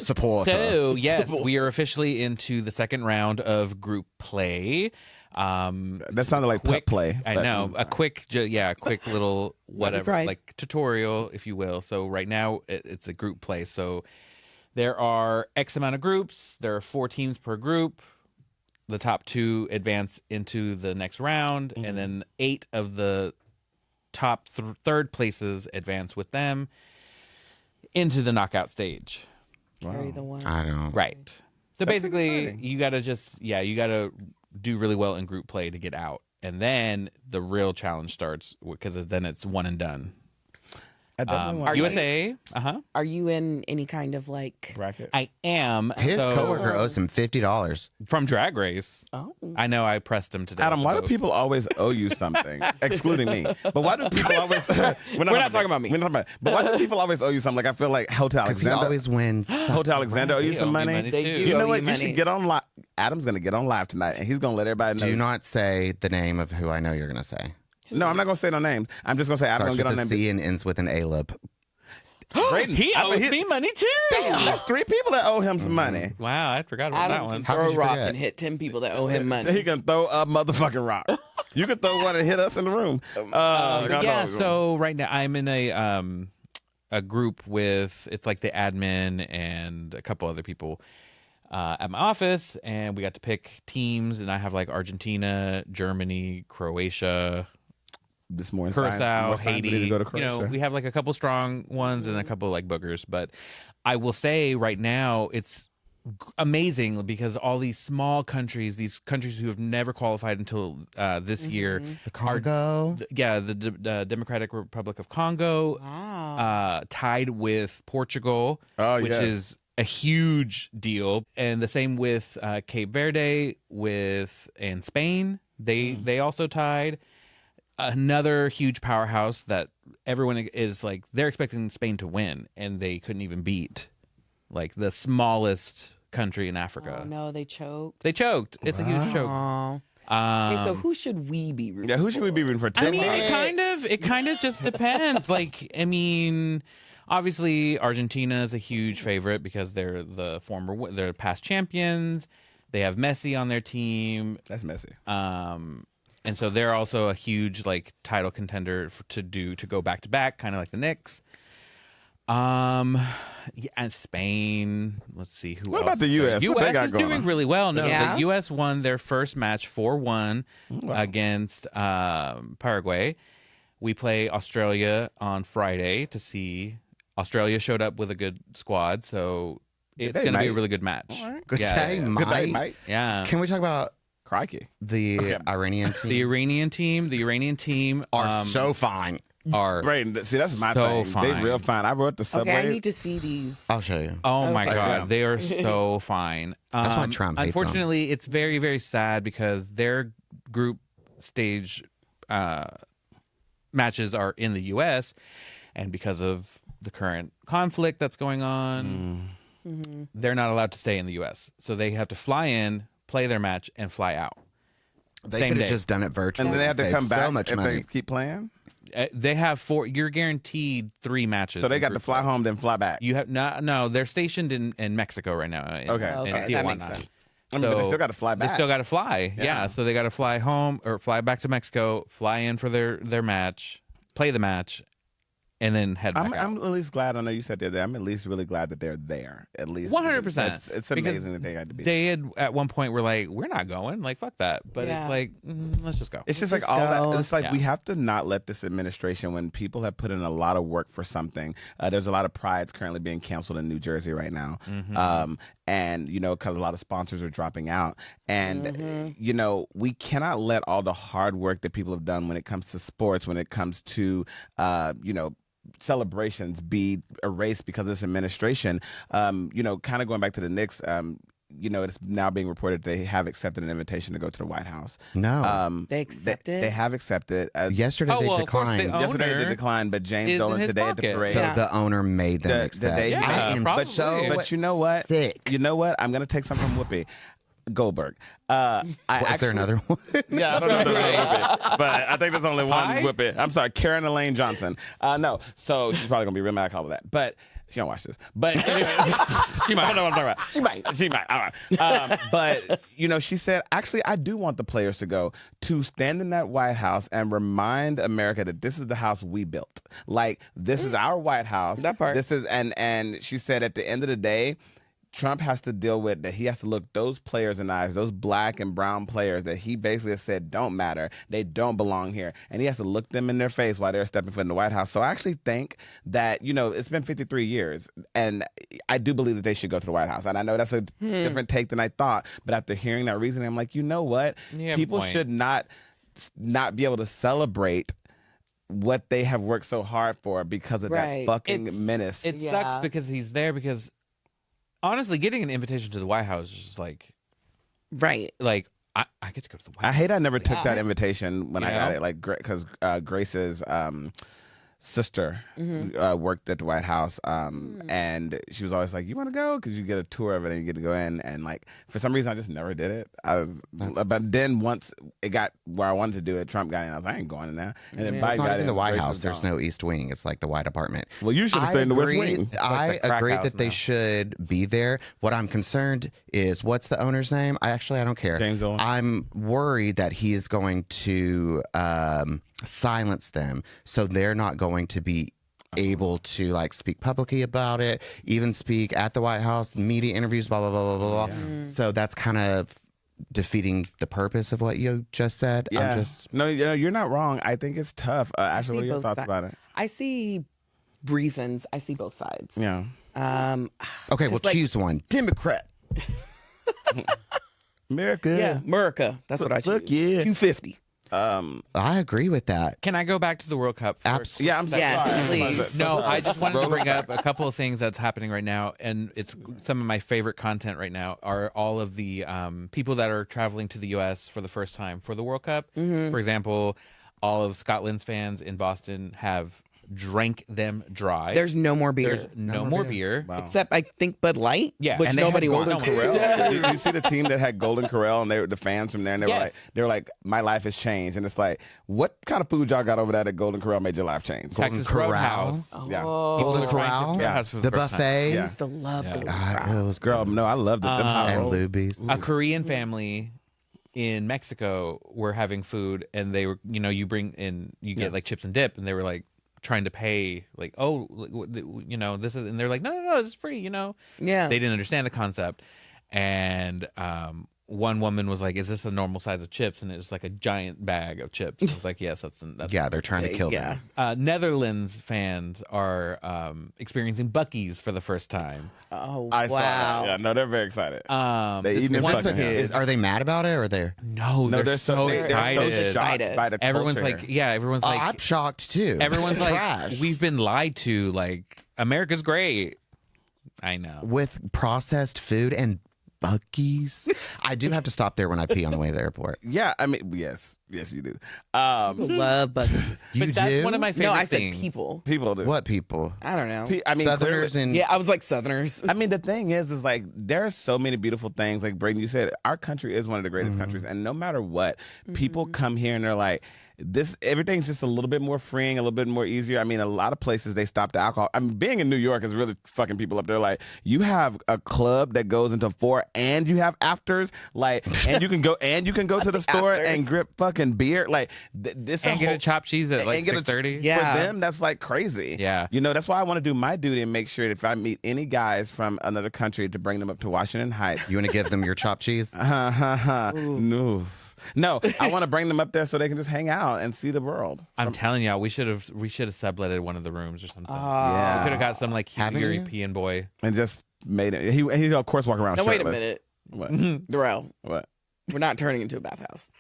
Speaker 4: Support.
Speaker 3: So, yes, we are officially into the second round of group play.
Speaker 1: That sounded like quick play.
Speaker 3: I
Speaker 1: but-
Speaker 3: know. A quick little whatever,
Speaker 2: pride.
Speaker 3: like tutorial, if you will. So right now it's a group play. So there are X amount of groups. There are 4 teams per group. The top 2 advance into the next round, and then 8 of the top third places advance with them into the knockout stage.
Speaker 2: Carry the one.
Speaker 4: I don't.
Speaker 3: Right. So
Speaker 1: That's
Speaker 3: basically,
Speaker 1: exciting.
Speaker 3: you got to do really well in group play to get out. And then the real challenge starts because then it's one and done.
Speaker 1: I definitely want
Speaker 3: USA,
Speaker 2: Are you in any kind of like?
Speaker 1: bracket.
Speaker 3: I am.
Speaker 4: His
Speaker 3: so,
Speaker 4: coworker owes him $50.
Speaker 3: from Drag Race.
Speaker 2: Oh,
Speaker 3: I know I pressed him today.
Speaker 1: Adam, why do
Speaker 3: vote.
Speaker 1: people always owe you something, excluding me? But why do people always? We're
Speaker 2: not talking about me.
Speaker 1: We're not talking about. But why do people always owe you something? Like I feel like Hotel
Speaker 4: Because he
Speaker 1: Alexander.
Speaker 4: always wins.
Speaker 1: Hotel Alexander owe you
Speaker 3: He
Speaker 1: some
Speaker 3: owe me
Speaker 1: money.
Speaker 2: They
Speaker 3: too.
Speaker 2: do.
Speaker 1: You know
Speaker 2: owe
Speaker 1: what?
Speaker 2: you
Speaker 1: You should
Speaker 2: money.
Speaker 1: get on live. Adam's gonna get on live tonight, and he's gonna let everybody know.
Speaker 4: Do not say the name of who I know you're going to say.
Speaker 1: No, I'm not gonna say no names. I'm just gonna say Adam's
Speaker 4: Starts
Speaker 1: gonna
Speaker 4: with
Speaker 1: get
Speaker 4: a
Speaker 1: on
Speaker 4: C
Speaker 1: them.
Speaker 4: and ends with an A-lip.
Speaker 1: Brayden,
Speaker 3: He
Speaker 1: I mean,
Speaker 3: owes me money too.
Speaker 1: Damn, there's 3 people that owe him some money.
Speaker 3: Wow, I forgot about that
Speaker 2: Adam
Speaker 3: one.
Speaker 2: can
Speaker 4: How
Speaker 2: throw
Speaker 4: could
Speaker 2: a
Speaker 4: you
Speaker 2: rock
Speaker 4: forget?
Speaker 2: and hit 10 people that owe him
Speaker 1: He
Speaker 2: money.
Speaker 1: can throw a motherfucking rock. You can throw one and hit us in the room.
Speaker 3: Yeah, so right now I'm in a group with, it's like the admin and a couple other people at my office, and we got to pick teams, and I have like Argentina, Germany, Croatia,
Speaker 1: this more
Speaker 3: Curacao,
Speaker 1: Haiti.
Speaker 3: Haiti.
Speaker 1: To go to
Speaker 3: You know,
Speaker 1: Croatia.
Speaker 3: we have like a couple strong ones and a couple like boogers, but I will say right now it's amazing because all these small countries, these countries who have never qualified until this year,
Speaker 4: The Congo.
Speaker 3: the Democratic Republic of Congo,
Speaker 2: Wow.
Speaker 3: tied with Portugal,
Speaker 1: Oh,
Speaker 3: which
Speaker 1: yes.
Speaker 3: is a huge deal, and the same with Cape Verde, and Spain. They also tied. Another huge powerhouse that everyone is like, they're expecting Spain to win, and they couldn't even beat like the smallest country in Africa.
Speaker 2: Oh no, they choked.
Speaker 3: They choked. It's a huge choke.
Speaker 2: Aw. Okay, so who should we be rooting
Speaker 1: Yeah, who should we be rooting for?
Speaker 3: I mean,
Speaker 1: Denmark?
Speaker 3: it kind of just depends. Like, I mean, obviously Argentina is a huge favorite because they're they're past champions. They have Messi on their team.
Speaker 1: That's messy.
Speaker 3: And so they're also a huge like title contender to go back to back, kind of like the Knicks. Yeah, and Spain. Let's see who.
Speaker 1: What
Speaker 3: else
Speaker 1: about the
Speaker 3: is
Speaker 1: US? What they
Speaker 3: US
Speaker 1: got
Speaker 3: is
Speaker 1: going
Speaker 3: doing
Speaker 1: on?
Speaker 3: really well. No,
Speaker 2: Yeah?
Speaker 3: the US won their first match 4-1
Speaker 1: Wow.
Speaker 3: against Paraguay. We play Australia on Friday to see. Australia showed up with a good squad, so it's
Speaker 1: They
Speaker 3: going to be a
Speaker 1: might.
Speaker 3: really good match.
Speaker 1: All right.
Speaker 4: Good day,
Speaker 1: Good night,
Speaker 4: Mike.
Speaker 1: Mike.
Speaker 3: Yeah.
Speaker 4: Can we talk about
Speaker 1: Crikey.
Speaker 4: the
Speaker 1: Okay.
Speaker 4: Iranian team?
Speaker 3: The Iranian team
Speaker 4: are so fine.
Speaker 3: are
Speaker 1: Brayden, see, that's my
Speaker 3: So
Speaker 1: thing.
Speaker 3: fine.
Speaker 1: They real fine. I rode the subway.
Speaker 2: Okay, I need to see these.
Speaker 4: I'll show you.
Speaker 3: Oh my
Speaker 2: Okay.
Speaker 3: God,
Speaker 1: Yeah.
Speaker 3: they are so fine.
Speaker 4: That's why Trump hates them.
Speaker 3: Unfortunately, it's very, very sad because their group stage matches are in the U.S. and because of the current conflict that's going on, they're not allowed to stay in the U.S. So they have to fly in, play their match, and fly out.
Speaker 4: They
Speaker 3: Same
Speaker 4: could
Speaker 3: day.
Speaker 4: have just done it virtually.
Speaker 1: and then they have to
Speaker 4: Saved
Speaker 1: come back
Speaker 4: so much
Speaker 1: if
Speaker 4: money.
Speaker 1: they keep playing.
Speaker 3: They have 4. You're guaranteed 3 matches.
Speaker 1: So they
Speaker 3: in
Speaker 1: got to
Speaker 3: group
Speaker 1: fly
Speaker 3: play.
Speaker 1: home, then fly back.
Speaker 3: You have no. They're stationed in Mexico right now.
Speaker 1: Okay.
Speaker 3: in
Speaker 2: Okay, that
Speaker 3: Tijuana.
Speaker 2: makes sense.
Speaker 1: I mean, but they
Speaker 3: So
Speaker 1: still got to fly back.
Speaker 3: They still got to fly.
Speaker 1: Yeah.
Speaker 3: Yeah. So they got to fly home or fly back to Mexico, fly in for their match, play the match, and then head back
Speaker 1: I'm
Speaker 3: out.
Speaker 1: at least glad. I know you said they're there. I'm at least really glad that they're there. At least
Speaker 3: 100%.
Speaker 1: It's
Speaker 3: Because
Speaker 1: amazing that they got to be.
Speaker 3: They had at one point were like, we're not going. Like, fuck that. But
Speaker 2: Yeah.
Speaker 3: it's like, let's just go.
Speaker 1: It's just
Speaker 2: Just
Speaker 1: like all
Speaker 2: go.
Speaker 1: that. It's like
Speaker 3: Yeah.
Speaker 1: we have to not let this administration, when people have put in a lot of work for something. There's a lot of prides currently being canceled in New Jersey right now, and because a lot of sponsors are dropping out, and we cannot let all the hard work that people have done when it comes to sports, when it comes to celebrations, be erased because of this administration. Kind of going back to the Knicks. It's now being reported they have accepted an invitation to go to the White House.
Speaker 4: No.
Speaker 2: They accepted?
Speaker 1: They have accepted.
Speaker 4: Yesterday
Speaker 3: Oh,
Speaker 4: they
Speaker 3: well, of course
Speaker 4: declined.
Speaker 3: they-
Speaker 1: Yesterday they
Speaker 3: owner
Speaker 1: declined, but
Speaker 3: is
Speaker 1: James
Speaker 3: in
Speaker 1: Dolan
Speaker 3: his
Speaker 1: today at the
Speaker 3: pocket.
Speaker 1: parade.
Speaker 4: So
Speaker 2: Yeah.
Speaker 4: the owner made them
Speaker 1: The
Speaker 4: accept.
Speaker 1: day-
Speaker 3: Yeah,
Speaker 4: I am
Speaker 3: probably.
Speaker 4: so
Speaker 1: But you know what?
Speaker 4: sick.
Speaker 1: You know what? I'm gonna take something from Whoopi Goldberg.
Speaker 4: Is there another one?
Speaker 1: Yeah, I don't know if there's another Whoopi, but I think there's only one
Speaker 3: Pie?
Speaker 1: Whoopi. I'm sorry, Karen Elaine Johnson. No, so she's probably gonna be real mad at all of that, but she don't watch this. But anyway, she might. I don't know what I'm talking about. She might. All right. But she said, actually, I do want the players to go to stand in that White House and remind America that this is the house we built. Like, this is our White House.
Speaker 2: That part.
Speaker 1: This is and she said at the end of the day, Trump has to deal with that. He has to look those players in the eyes, those black and brown players that he basically has said don't matter. They don't belong here. And he has to look them in their face while they're stepping foot in the White House. So I actually think that, it's been 53 years. And I do believe that they should go to the White House. And I know that's a different take than I thought. But after hearing that reasoning, I'm like, you know what?
Speaker 3: You have a
Speaker 1: People
Speaker 3: point.
Speaker 1: should not be able to celebrate what they have worked so hard for because of
Speaker 2: Right.
Speaker 1: that fucking
Speaker 3: It's-
Speaker 1: menace.
Speaker 3: It
Speaker 2: Yeah.
Speaker 3: sucks because he's there because honestly, getting an invitation to the White House is just like
Speaker 2: Right.
Speaker 3: I get to go to the White House.
Speaker 1: I hate I never took
Speaker 2: Yeah.
Speaker 1: that invitation when I got
Speaker 3: Yeah.
Speaker 1: it, like, because Grace's sister worked at the White House, and she was always like, "You want to go?" Because you get a tour of it and you get to go in. And like for some reason, I just never did it. But then once it got where I wanted to do it, Trump got in. I was like, I ain't going in there. And then
Speaker 2: Yeah.
Speaker 1: Biden
Speaker 4: It's not
Speaker 1: got
Speaker 4: even
Speaker 1: in,
Speaker 4: the White
Speaker 1: Grace
Speaker 4: House.
Speaker 1: was
Speaker 4: There's
Speaker 1: gone.
Speaker 4: no East Wing. It's like the White Apartment.
Speaker 1: Well, you should have stayed in the West Wing.
Speaker 4: I
Speaker 3: Like the crack
Speaker 4: agree
Speaker 3: house
Speaker 4: that they
Speaker 3: now.
Speaker 4: should be there. What I'm concerned is what's the owner's name? I don't care.
Speaker 1: James Dolan.
Speaker 4: I'm worried that he is going to silence them, so they're not going to be able to speak publicly about it, even speak at the White House, media interviews, blah blah blah blah blah. So that's kind of defeating the purpose of what you just said.
Speaker 1: Yeah. No, you're not wrong. I think it's tough. Ashley, what are your
Speaker 2: both
Speaker 1: thoughts
Speaker 2: si-
Speaker 1: about it?
Speaker 2: I see reasons. I see both sides.
Speaker 1: Yeah.
Speaker 4: Okay, well,
Speaker 2: It's like-
Speaker 4: choose one. Democrat.
Speaker 1: America.
Speaker 2: Yeah, America. That's what I choose.
Speaker 1: Fuck yeah.
Speaker 2: 250.
Speaker 4: I agree with that.
Speaker 3: Can I go back to the World Cup?
Speaker 1: Yeah, I'm sorry.
Speaker 2: Yes, please.
Speaker 3: No, I just wanted to bring up a couple of things that's happening right now, and it's some of my favorite content right now are all of the people that are traveling to the U.S. for the first time for the World Cup. For example, all of Scotland's fans in Boston have drank them dry.
Speaker 2: There's no more beer.
Speaker 3: There's no more beer.
Speaker 1: Wow.
Speaker 2: Except, I think, Bud Light,
Speaker 3: Yeah.
Speaker 2: which
Speaker 1: And they
Speaker 2: nobody
Speaker 1: had
Speaker 2: wants.
Speaker 1: Golden Corral. Did you see the team that had Golden Corral, and they were the fans from there, and
Speaker 3: Yes.
Speaker 1: they were like, my life has changed, and it's like, what kind of food y'all got over there at Golden Corral made your life change?
Speaker 3: Texas
Speaker 4: Corral.
Speaker 3: Roadhouse.
Speaker 1: Yeah,
Speaker 4: Golden
Speaker 3: People are trying
Speaker 4: Corral,
Speaker 3: Texas Roadhouse for
Speaker 4: the
Speaker 3: first time.
Speaker 4: buffet,
Speaker 2: I
Speaker 1: Yeah.
Speaker 2: used to love Golden
Speaker 4: God,
Speaker 2: Corral.
Speaker 4: it was
Speaker 1: girl, no, I loved it. Them hot
Speaker 4: and
Speaker 1: rolls.
Speaker 4: Luby's.
Speaker 3: A Korean family in Mexico were having food, and they were, you bring in, you get like chips and dip, and they were like trying to pay, like, oh, this is, and they're like, no, this is free,
Speaker 2: Yeah.
Speaker 3: They didn't understand the concept, and one woman was like, is this a normal size of chips? And it was like a giant bag of chips. I was like, yes, that's
Speaker 4: Yeah, they're trying to kill
Speaker 2: yeah.
Speaker 4: them.
Speaker 3: Netherlands fans are experiencing Buc-ee's for the first time.
Speaker 2: Oh,
Speaker 1: I saw
Speaker 2: wow.
Speaker 1: that. Yeah, no, they're very excited. They
Speaker 3: This
Speaker 1: eating this
Speaker 3: one
Speaker 1: fucking
Speaker 3: kid-
Speaker 4: Are they mad about it or they're?
Speaker 3: no,
Speaker 1: No,
Speaker 3: they're so
Speaker 1: they're
Speaker 3: excited.
Speaker 1: shocked by the
Speaker 3: Everyone's
Speaker 1: culture.
Speaker 3: like, yeah, everyone's like,
Speaker 4: I'm shocked too.
Speaker 3: everyone's like,
Speaker 4: trash.
Speaker 3: we've been lied to. Like, America's great. I know.
Speaker 4: With processed food and Buc-ee's. I do have to stop there when I pee on the way to the airport.
Speaker 1: yeah, I mean, yes, you do.
Speaker 2: People love Buc-ee's.
Speaker 4: You
Speaker 3: But that's
Speaker 4: do?
Speaker 3: one of my favorite
Speaker 2: No, I said
Speaker 3: things.
Speaker 2: people.
Speaker 1: People do.
Speaker 4: What people?
Speaker 2: I don't know.
Speaker 1: I mean,
Speaker 4: Southerners
Speaker 1: clearly-
Speaker 4: and
Speaker 2: Yeah, I was like Southerners.
Speaker 1: I mean, the thing is like there are so many beautiful things. Like Braden, you said, our country is one of the greatest countries, and no matter what, people come here and they're like, everything's just a little bit more freeing, a little bit more easier. I mean, a lot of places they stop the alcohol. I mean, being in New York is really fucking people up there. Like, you have a club that goes into 4, and you have afters. Like, and you can go to the store
Speaker 2: Afters.
Speaker 1: and grip fucking beer. Like, this
Speaker 3: And get a chopped cheese at like
Speaker 1: and get a-
Speaker 3: 6:30.
Speaker 2: Yeah.
Speaker 1: For them, that's like crazy.
Speaker 3: Yeah.
Speaker 1: That's why I want to do my duty and make sure that if I meet any guys from another country to bring them up to Washington Heights.
Speaker 4: you want to give them your chopped cheese?
Speaker 1: No, I want to bring them up there so they can just hang out and see the world.
Speaker 3: I'm telling y'all, we should have subletted one of the rooms or something.
Speaker 1: Yeah.
Speaker 3: We could have got some like cute
Speaker 4: Haven't you?
Speaker 3: European boy.
Speaker 1: And just made it. He of course walk around
Speaker 2: No,
Speaker 1: shirtless.
Speaker 2: wait a minute.
Speaker 1: What?
Speaker 2: Darrell,
Speaker 1: What?
Speaker 2: we're not turning into a bathhouse.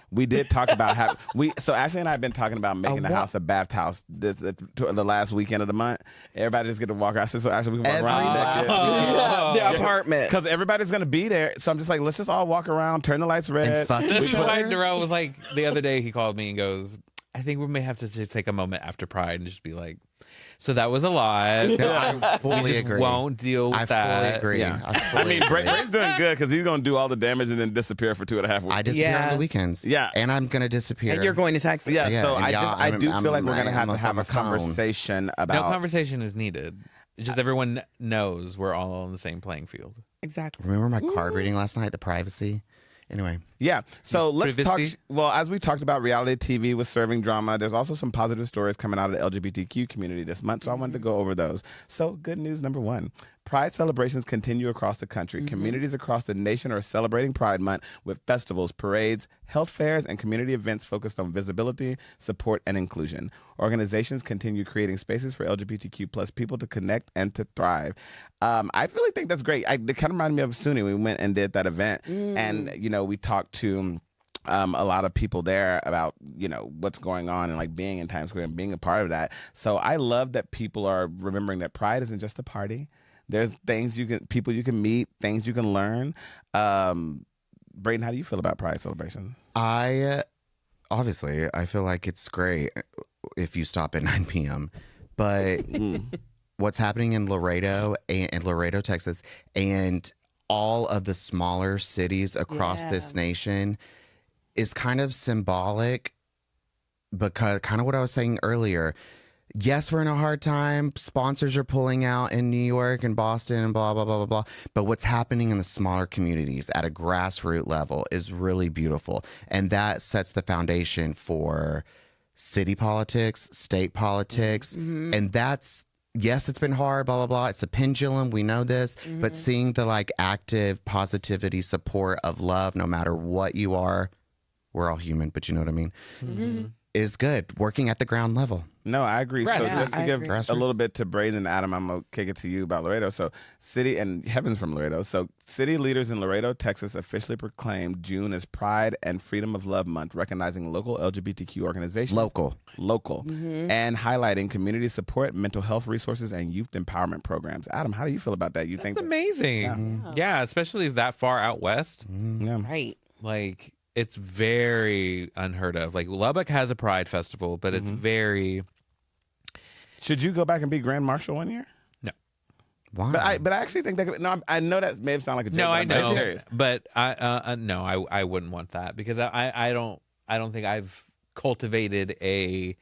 Speaker 1: We did talk about how so Ashley and I have been talking about making the house a bath house the last weekend of the month. Everybody just get to walk around. So Ashley, we can walk around naked.
Speaker 2: The apartment.
Speaker 1: Because everybody's gonna be there, so I'm just like, let's just all walk around, turn the lights red.
Speaker 4: And fuck
Speaker 3: This
Speaker 4: each
Speaker 3: is why
Speaker 4: other?
Speaker 3: Darrell was like the other day. He called me and goes, "I think we may have to just take a moment after Pride and just be like, so that was a lot.
Speaker 4: No, I fully
Speaker 3: we just
Speaker 4: agree.
Speaker 3: won't deal with
Speaker 4: I
Speaker 3: that."
Speaker 4: fully agree.
Speaker 1: Yeah.
Speaker 4: I
Speaker 1: I
Speaker 4: fully
Speaker 1: mean,
Speaker 4: agree.
Speaker 1: Braden's doing good because he's gonna do all the damage and then disappear for 2.5 weeks.
Speaker 4: I disappear
Speaker 2: Yeah.
Speaker 4: on the weekends.
Speaker 1: Yeah.
Speaker 4: And I'm going to disappear.
Speaker 2: And you're going to Texas.
Speaker 1: Yeah,
Speaker 4: Yeah,
Speaker 1: so
Speaker 4: and
Speaker 1: I do feel like we're gonna have to have
Speaker 4: on
Speaker 1: a
Speaker 4: the phone.
Speaker 1: conversation
Speaker 3: No
Speaker 1: about.
Speaker 3: conversation is needed. It's just everyone knows we're all on the same playing field.
Speaker 2: Exactly.
Speaker 4: Remember my card reading last night? The privacy? Anyway.
Speaker 1: Yeah, so let's
Speaker 3: Privacy.
Speaker 1: talk. Well, as we talked about reality TV with serving drama, there's also some positive stories coming out of the LGBTQ community this month, so I wanted to go over those. So, good news number 1. Pride celebrations continue across the country. Communities across the nation are celebrating Pride Month with festivals, parades, health fairs, and community events focused on visibility, support, and inclusion. Organizations continue creating spaces for LGBTQ plus people to connect and to thrive. I really think that's great. It kind of reminded me of SUNY. We went and did that event, and we talked to a lot of people there about what's going on and like being in Times Square and being a part of that. So I love that people are remembering that Pride isn't just a party. There's people you can meet, things you can learn. Braden, how do you feel about Pride celebrations?
Speaker 4: Obviously, I feel like it's great if you stop at 9 p.m. But what's happening in Laredo, Texas, and all of the smaller cities across this nation is kind of symbolic, because kind of what I was saying earlier. Yes, we're in a hard time. Sponsors are pulling out in New York and Boston and blah, blah, blah, blah, blah. But what's happening in the smaller communities at a grassroots level is really beautiful. And that sets the foundation for city politics, state politics. And that's, yes, it's been hard, blah, blah, blah. It's a pendulum. We know this. But seeing the like active positivity, support of love, no matter what you are, we're all human, but you know what I mean? is good. Working at the ground level.
Speaker 1: No, I agree.
Speaker 3: Right.
Speaker 1: So
Speaker 3: Yeah,
Speaker 1: just to
Speaker 2: I
Speaker 1: give
Speaker 2: agree.
Speaker 1: a little bit to Braden and Adam, I'm going to kick it to you about Laredo. So city, and Heaven's from Laredo. So city leaders in Laredo, Texas officially proclaimed June as Pride and Freedom of Love Month, recognizing local LGBTQ organizations.
Speaker 4: Local.
Speaker 1: And highlighting community support, mental health resources, and youth empowerment programs. Adam, how do you feel about that? You think
Speaker 3: That's amazing. Yeah, especially that far out west.
Speaker 1: Yeah.
Speaker 2: Right.
Speaker 3: Like, it's very unheard of. Like, Lubbock has a Pride Festival, but it's very...
Speaker 1: Should you go back and be Grand Marshal one year?
Speaker 3: No.
Speaker 4: Why?
Speaker 1: But I actually think that could, no, I know that may sound like a joke.
Speaker 3: No,
Speaker 1: but
Speaker 3: I
Speaker 1: I'm very
Speaker 3: know,
Speaker 1: serious.
Speaker 3: but I wouldn't want that because I don't think I've cultivated a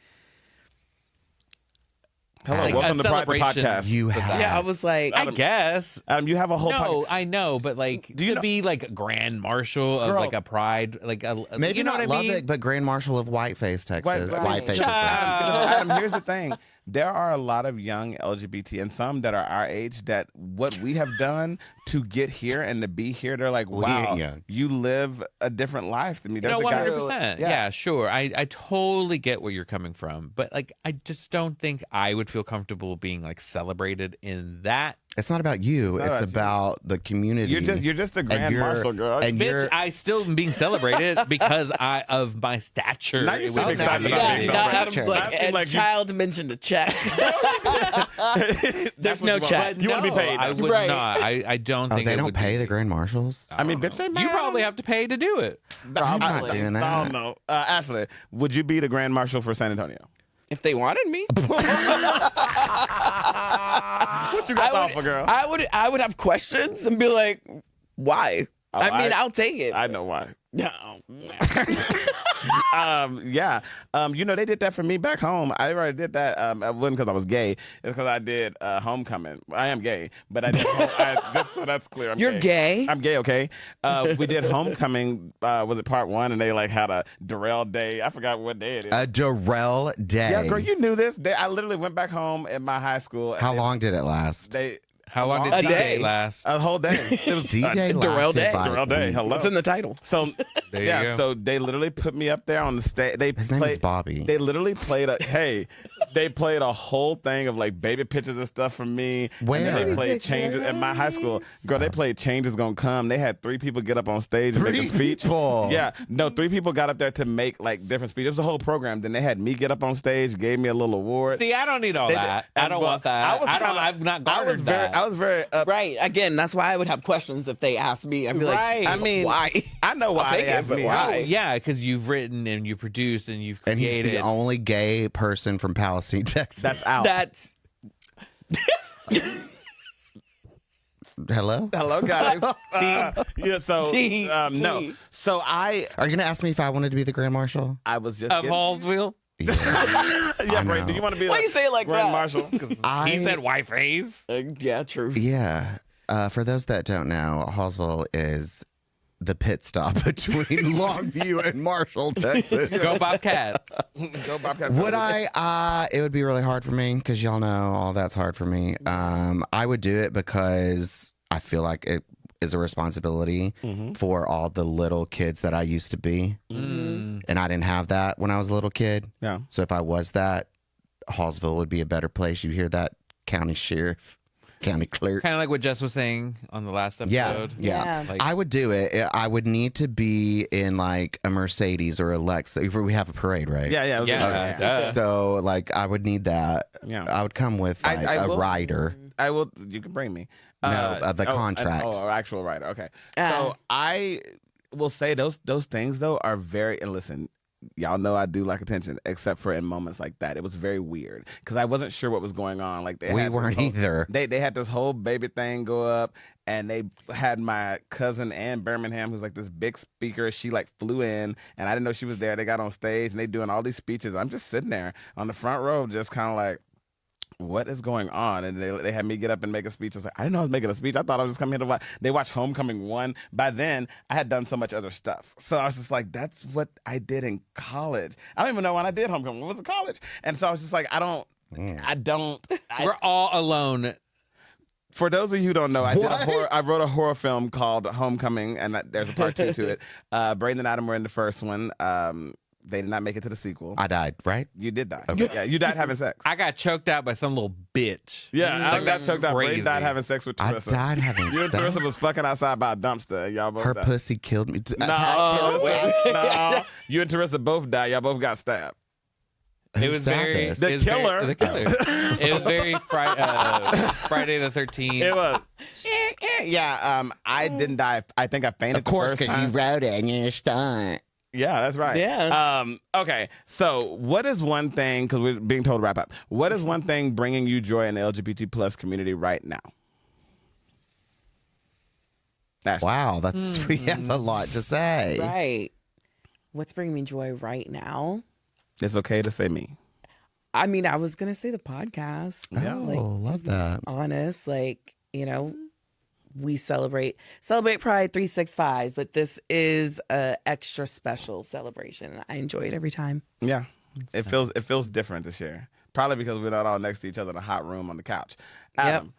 Speaker 1: Hello,
Speaker 3: like
Speaker 1: welcome
Speaker 3: a
Speaker 1: to Pride the
Speaker 3: celebration
Speaker 1: Podcast.
Speaker 4: You
Speaker 3: with
Speaker 4: have.
Speaker 3: that.
Speaker 2: Yeah, I was like,
Speaker 3: I guess.
Speaker 1: You have a whole
Speaker 3: No, I know, but like
Speaker 1: Do you
Speaker 3: to
Speaker 1: know-
Speaker 3: be like a grand marshal of
Speaker 1: Girl.
Speaker 3: like a pride, like a
Speaker 4: Maybe
Speaker 3: you know
Speaker 4: not
Speaker 3: what I mean?
Speaker 4: Lubbock, but Grand Marshal of Whiteface, Texas.
Speaker 1: Right.
Speaker 4: Whiteface.
Speaker 3: Child.
Speaker 1: Adam, here's the thing. There are a lot of young LGBT and some that are our age that what we have done to get here and to be here, they're like,
Speaker 4: We
Speaker 1: wow,
Speaker 4: ain't young.
Speaker 1: you live a different life than me.
Speaker 3: No,
Speaker 1: There's a guy-
Speaker 3: 100%. Yeah, sure. I totally get where you're coming from, but like, I just don't think I would feel comfortable being like celebrated in that.
Speaker 4: It's not about you.
Speaker 1: It's not
Speaker 4: It's
Speaker 1: about
Speaker 4: about the community.
Speaker 1: You're just a Grand
Speaker 4: you're-
Speaker 1: Marshal, girl.
Speaker 4: and
Speaker 3: Bitch,
Speaker 4: you're-
Speaker 3: I still am being celebrated because of my stature.
Speaker 1: Now you
Speaker 3: It
Speaker 1: seem
Speaker 3: was-
Speaker 1: excited about
Speaker 2: yeah,
Speaker 1: being
Speaker 2: now
Speaker 1: celebrated.
Speaker 2: Adam's like,
Speaker 1: That seemed
Speaker 2: and
Speaker 1: like you-
Speaker 2: child mentioned a check.
Speaker 1: That's
Speaker 2: There's
Speaker 1: what
Speaker 2: no
Speaker 1: you want.
Speaker 2: check.
Speaker 1: You want to be paid.
Speaker 3: I would
Speaker 2: Right.
Speaker 3: not. I don't
Speaker 4: Oh,
Speaker 3: think
Speaker 4: they
Speaker 3: it
Speaker 4: don't
Speaker 3: would
Speaker 4: pay
Speaker 3: be.
Speaker 4: the Grand Marshals?
Speaker 1: I mean, bitch, they
Speaker 3: You probably have to pay to do it.
Speaker 4: I'm not doing that.
Speaker 1: I don't know. Ashley, would you be the Grand Marshal for San Antonio?
Speaker 2: If they wanted me,
Speaker 1: What you got thought for, girl?
Speaker 2: I would have questions and be like, why?
Speaker 1: Oh,
Speaker 2: I mean, I'll take it.
Speaker 1: I know why.
Speaker 2: No.
Speaker 1: Yeah. They did that for me back home. I already did that. It wasn't because I was gay. It's because I did homecoming. I am gay, but I did. Just so that's clear. I'm
Speaker 2: You're gay?
Speaker 1: I'm gay. Okay. We did homecoming. Was it part one? And they like had a Darrell Day. I forgot what day it is.
Speaker 4: A Darrell Day.
Speaker 1: Yeah, girl, you knew this. I literally went back home at my high school. And
Speaker 4: How long did it last?
Speaker 3: How long
Speaker 2: A
Speaker 3: did
Speaker 2: day.
Speaker 3: D-Day last?
Speaker 1: A whole day. It was
Speaker 4: D-Day
Speaker 2: Darrell
Speaker 4: lasted
Speaker 2: Day.
Speaker 4: 5
Speaker 1: Darrell Day.
Speaker 4: weeks.
Speaker 1: Hello.
Speaker 2: It's in the title.
Speaker 1: So
Speaker 3: There you
Speaker 1: yeah,
Speaker 3: go.
Speaker 1: so they literally put me up there on the stage.
Speaker 4: His name is Bobby.
Speaker 1: They literally played they played a whole thing of like baby pictures and stuff from me.
Speaker 4: Where?
Speaker 1: And then they
Speaker 4: Baby
Speaker 1: played changes at my high school. Girl, they played Changes Gonna Come. They had 3 people get up on stage and make a
Speaker 4: 3
Speaker 1: speech.
Speaker 4: people?
Speaker 1: Yeah. No, 3 people got up there to make like different speeches. It was a whole program. Then they had me get up on stage, gave me a little award.
Speaker 3: See, I don't need all
Speaker 1: They-
Speaker 3: that.
Speaker 1: and
Speaker 3: I don't
Speaker 1: well,
Speaker 3: want that. I've not garnered that.
Speaker 1: I was very up.
Speaker 2: Right. Again, that's why I would have questions if they asked me. I'd be like,
Speaker 3: Right.
Speaker 1: I mean,
Speaker 2: why?
Speaker 1: I know why
Speaker 2: I'll take
Speaker 1: they
Speaker 2: it,
Speaker 1: asked
Speaker 2: but
Speaker 1: me.
Speaker 2: why?
Speaker 3: Yeah, because you've written and you produced and you've
Speaker 4: And
Speaker 3: created.
Speaker 4: he's the only gay person from Palestine, Texas.
Speaker 1: That's out.
Speaker 2: That's
Speaker 4: Hello?
Speaker 1: Hello, guys. Yeah, so
Speaker 2: Tea.
Speaker 1: no.
Speaker 2: Tea.
Speaker 1: So I
Speaker 4: Are you going to ask me if I wanted to be the Grand Marshal?
Speaker 1: was just
Speaker 3: of
Speaker 1: getting-
Speaker 3: Hallsville.
Speaker 4: Yeah.
Speaker 1: Yeah,
Speaker 4: I
Speaker 1: great.
Speaker 4: know.
Speaker 1: Do you want to be
Speaker 2: Why
Speaker 1: like
Speaker 2: you say it like
Speaker 1: Grand
Speaker 2: that?
Speaker 1: Marshal? 'Cause
Speaker 3: He said white face.
Speaker 2: yeah, true.
Speaker 4: Yeah. For those that don't know, Hallsville is the pit stop between Longview and Marshall, Texas.
Speaker 3: Go Bobcats.
Speaker 1: Go Bobcats.
Speaker 4: Would I? It would be really hard for me because y'all know all that's hard for me. I would do it because I feel like it is a responsibility for all the little kids that I used to be.
Speaker 3: Mm.
Speaker 4: And I didn't have that when I was a little kid.
Speaker 1: Yeah.
Speaker 4: So if I was that, Hallsville would be a better place. You hear that, county sheriff, county clerk.
Speaker 3: Kind of like what Jess was saying on the last episode.
Speaker 4: Yeah.
Speaker 2: Yeah.
Speaker 3: Like,
Speaker 4: I would do it. I would need to be in like a Mercedes or a Lex. We have a parade, right?
Speaker 1: Yeah.
Speaker 3: Yeah. Duh.
Speaker 4: So like I would need that.
Speaker 1: Yeah.
Speaker 4: I would come with like
Speaker 1: I
Speaker 4: a
Speaker 1: will-
Speaker 4: rider.
Speaker 1: I will. You can bring me.
Speaker 4: The contract.
Speaker 1: An actual writer. Okay.
Speaker 2: Ah.
Speaker 1: So I will say those things though are very. And listen, y'all know I do like attention, except for in moments like that. It was very weird because I wasn't sure what was going on. Like
Speaker 4: We weren't either.
Speaker 1: They had this whole baby thing go up, and they had my cousin Ann Birmingham, who's like this big speaker. She like flew in, and I didn't know she was there. They got on stage, and they doing all these speeches. I'm just sitting there on the front row, just kind of like, what is going on? And they had me get up and make a speech. I was like, I didn't know I was making a speech. I thought I was just coming here to watch. They watched Homecoming 1. By then, I had done so much other stuff. So I was just like, that's what I did in college. I don't even know when I did Homecoming. It was in college. And so I was just like,
Speaker 3: we're all alone.
Speaker 1: For those of you who don't know, I
Speaker 4: What?
Speaker 1: wrote a horror film called Homecoming, and there's a part 2 to it. Braden and Adam were in the first one. They did not make it to the sequel.
Speaker 4: I died, right?
Speaker 1: You did die.
Speaker 4: Okay.
Speaker 1: Yeah, you died having sex.
Speaker 3: I got choked out by some little bitch.
Speaker 1: Yeah, I
Speaker 3: Like,
Speaker 1: got choked out. Bray
Speaker 3: crazy.
Speaker 1: died having sex with
Speaker 4: I
Speaker 1: Teresa.
Speaker 4: died having
Speaker 1: You and
Speaker 4: sex.
Speaker 1: Teresa was fucking outside by a dumpster. Y'all both
Speaker 4: Her
Speaker 1: died.
Speaker 4: pussy killed me.
Speaker 1: No, you and Teresa both died. Y'all both got stabbed.
Speaker 3: It was very
Speaker 1: The
Speaker 3: it was
Speaker 1: killer.
Speaker 3: the killer. It was very Friday the 13th.
Speaker 1: It was. Yeah, I didn't die. I think I fainted.
Speaker 4: Of course,
Speaker 1: the first
Speaker 4: because you
Speaker 1: time.
Speaker 4: wrote it and you're stunned.
Speaker 1: Yeah, that's right.
Speaker 2: Yeah.
Speaker 1: Okay, so what is one thing, because we're being told to wrap up, what is one thing bringing you joy in the LGBT plus community right now? Ashley.
Speaker 4: Wow, that's we have a lot to say.
Speaker 2: Right. What's bringing me joy right now?
Speaker 1: It's okay to say me.
Speaker 2: I mean, I was gonna say the podcast.
Speaker 1: Yeah.
Speaker 4: Oh,
Speaker 2: Like,
Speaker 4: love that.
Speaker 2: honest, like, you know, we celebrate Pride 365, but this is a extra special celebration. I enjoy it every time.
Speaker 1: Yeah, it feels different this year. Probably because we're not all next to each other in a hot room on the couch. Adam,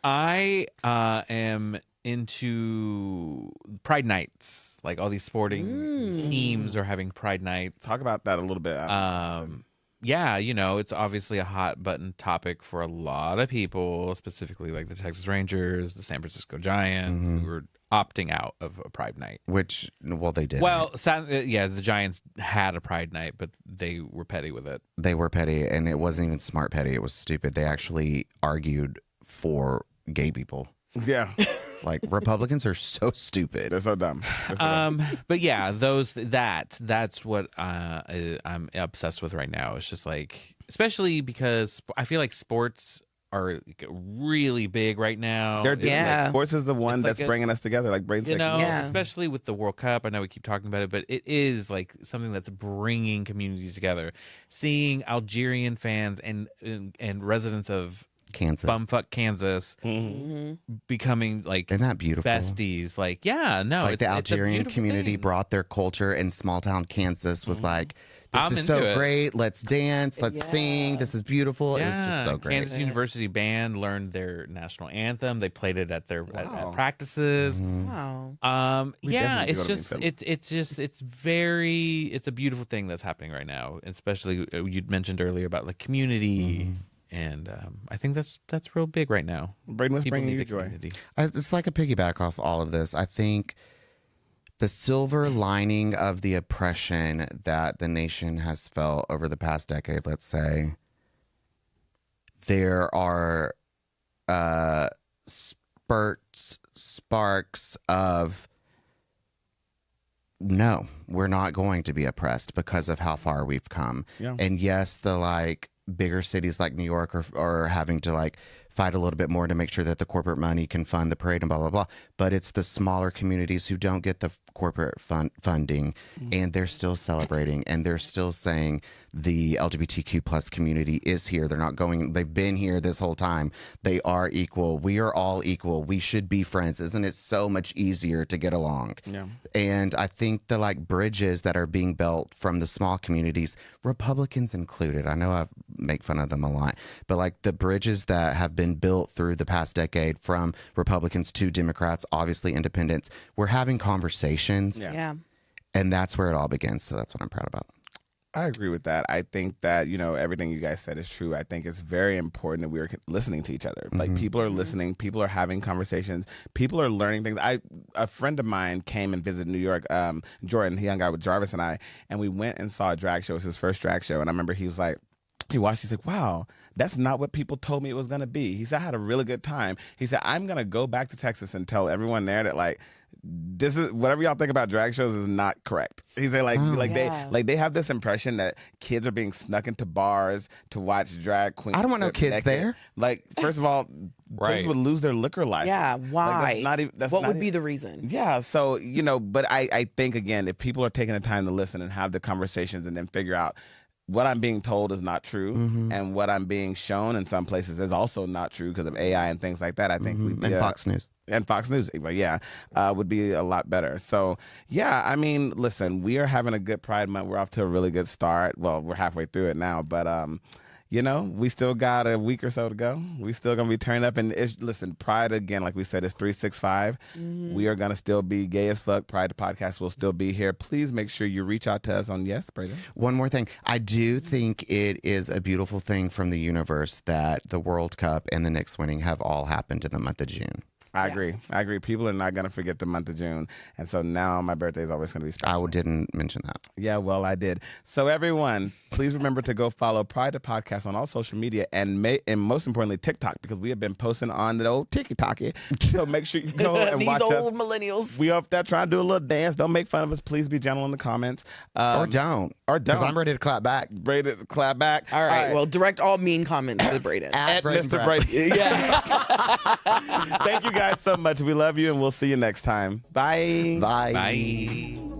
Speaker 3: I am into Pride Nights. Like all these sporting teams are having Pride Nights.
Speaker 1: talk about that a little bit. Adam.
Speaker 3: Yeah, you know, it's obviously a hot button topic for a lot of people, specifically like the Texas Rangers, the San Francisco Giants, who are opting out of a Pride Night.
Speaker 4: Which, well, they did.
Speaker 3: Well, yeah, the Giants had a Pride Night, but they were petty with it.
Speaker 4: They were petty, and it wasn't even smart petty. It was stupid. They actually argued for gay people.
Speaker 1: Yeah,
Speaker 4: Like, Republicans are so stupid.
Speaker 1: they're so dumb. They're so dumb.
Speaker 3: But yeah, that's what I'm obsessed with right now. It's just like, especially because I feel like sports are like really big right now.
Speaker 1: They're doing
Speaker 2: Yeah.
Speaker 1: it. Sports is the one
Speaker 3: It's like
Speaker 1: that's bringing us together. Like Braden
Speaker 3: You
Speaker 1: said,
Speaker 3: know,
Speaker 2: Yeah.
Speaker 3: especially with the World Cup. I know we keep talking about it, but it is like something that's bringing communities together. Seeing Algerian fans and residents of
Speaker 4: Kansas.
Speaker 3: bumfuck Kansas becoming like
Speaker 4: Isn't that beautiful?
Speaker 3: besties. Like, yeah, no,
Speaker 4: Like the
Speaker 3: it's a
Speaker 4: Algerian
Speaker 3: beautiful
Speaker 4: community
Speaker 3: thing.
Speaker 4: brought their culture, and small town Kansas was like, this
Speaker 3: I'm
Speaker 4: is so
Speaker 3: into it.
Speaker 4: great. Let's dance. Let's sing. This is beautiful. It was just so great.
Speaker 3: Kansas University band learned their national anthem. They played it at their at
Speaker 1: Wow.
Speaker 3: practices.
Speaker 2: Wow.
Speaker 1: We
Speaker 3: Yeah,
Speaker 1: definitely
Speaker 3: it's
Speaker 1: go to
Speaker 3: just
Speaker 1: Big
Speaker 3: it's a beautiful thing that's happening right now. Especially you'd mentioned earlier about like community, and I think that's real big right now.
Speaker 1: Braden, what's
Speaker 3: People
Speaker 1: bringing
Speaker 3: need
Speaker 1: you
Speaker 3: the
Speaker 1: joy?
Speaker 3: community.
Speaker 4: It's like a piggyback off all of this. I think the silver lining of the oppression that the nation has felt over the past decade, let's say, there are sparks of no, we're not going to be oppressed because of how far we've come.
Speaker 1: Yeah.
Speaker 4: And yes, the like bigger cities like New York are having to like fight a little bit more to make sure that the corporate money can fund the parade and blah, blah, blah. But it's the smaller communities who don't get the corporate funding, and they're still celebrating, and they're still saying the LGBTQ plus community is here. They're not going, they've been here this whole time. They are equal. We are all equal. We should be friends. Isn't it so much easier to get along?
Speaker 1: Yeah.
Speaker 4: And I think the like bridges that are being built from the small communities, Republicans included, I know I make fun of them a lot, but like the bridges that have been built through the past decade from Republicans to Democrats, obviously independents, we're having conversations.
Speaker 2: Yeah.
Speaker 4: And that's where it all begins. So that's what I'm proud about.
Speaker 1: I agree with that. I think that, everything you guys said is true. I think it's very important that we're listening to each other. Like people are listening, people are having conversations, people are learning things. A friend of mine came and visited New York, Jordan, he hung out with Jarvis and I, and we went and saw a drag show. It was his first drag show. And I remember he was like, he watched, he's like, wow, that's not what people told me it was going to be. He said, I had a really good time. He said, I'm going to go back to Texas and tell everyone there that like, this is whatever y'all think about drag shows is not correct. He said they have this impression that kids are being snuck into bars to watch drag queens.
Speaker 4: I don't want no
Speaker 1: strip
Speaker 4: kids
Speaker 1: naked.
Speaker 4: there.
Speaker 1: Like, first of all, kids would lose their liquor license.
Speaker 2: Yeah. Why? What would be
Speaker 1: the
Speaker 2: the reason?
Speaker 1: Yeah, so, but I think, again, if people are taking the time to listen and have the conversations and then figure out what I'm being told is not true, and what I'm being shown in some places is also not true because of AI and things like that, I think we'd be
Speaker 4: And Fox News.
Speaker 1: and Fox News, would be a lot better. So, yeah, I mean, listen, we are having a good Pride Month. We're off to a really good start. Well, we're halfway through it now, but you know, we still got a week or so to go. We still going to be turning up. And listen, Pride, again, like we said, is 365. We are going to still be gay as fuck. Pride the podcast will still be here. Please make sure you reach out to us on, yes, Brayden?
Speaker 4: One more thing. I do think it is a beautiful thing from the universe that the World Cup and the Knicks winning have all happened in the month of June.
Speaker 1: I agree. People are not going to forget the month of June. And so now my birthday is always going to be special.
Speaker 4: I didn't mention that.
Speaker 1: Yeah, well, I did. So everyone, please remember to go follow Pride the Podcast on all social media and most importantly, TikTok, because we have been posting on the old TikTok. So make sure you go and watch us.
Speaker 2: These old millennials.
Speaker 1: We up there trying to do a little dance. Don't make fun of us. Please be gentle in the comments.
Speaker 4: Or don't. Because I'm ready to clap back.
Speaker 1: Ready to clap back.
Speaker 2: All right. Well, direct all mean comments to Brayden.
Speaker 1: At Mr. Brayden. Yeah. Thank you guys so much. We love you, and we'll see you next time. Bye.
Speaker 4: Bye.
Speaker 3: Bye.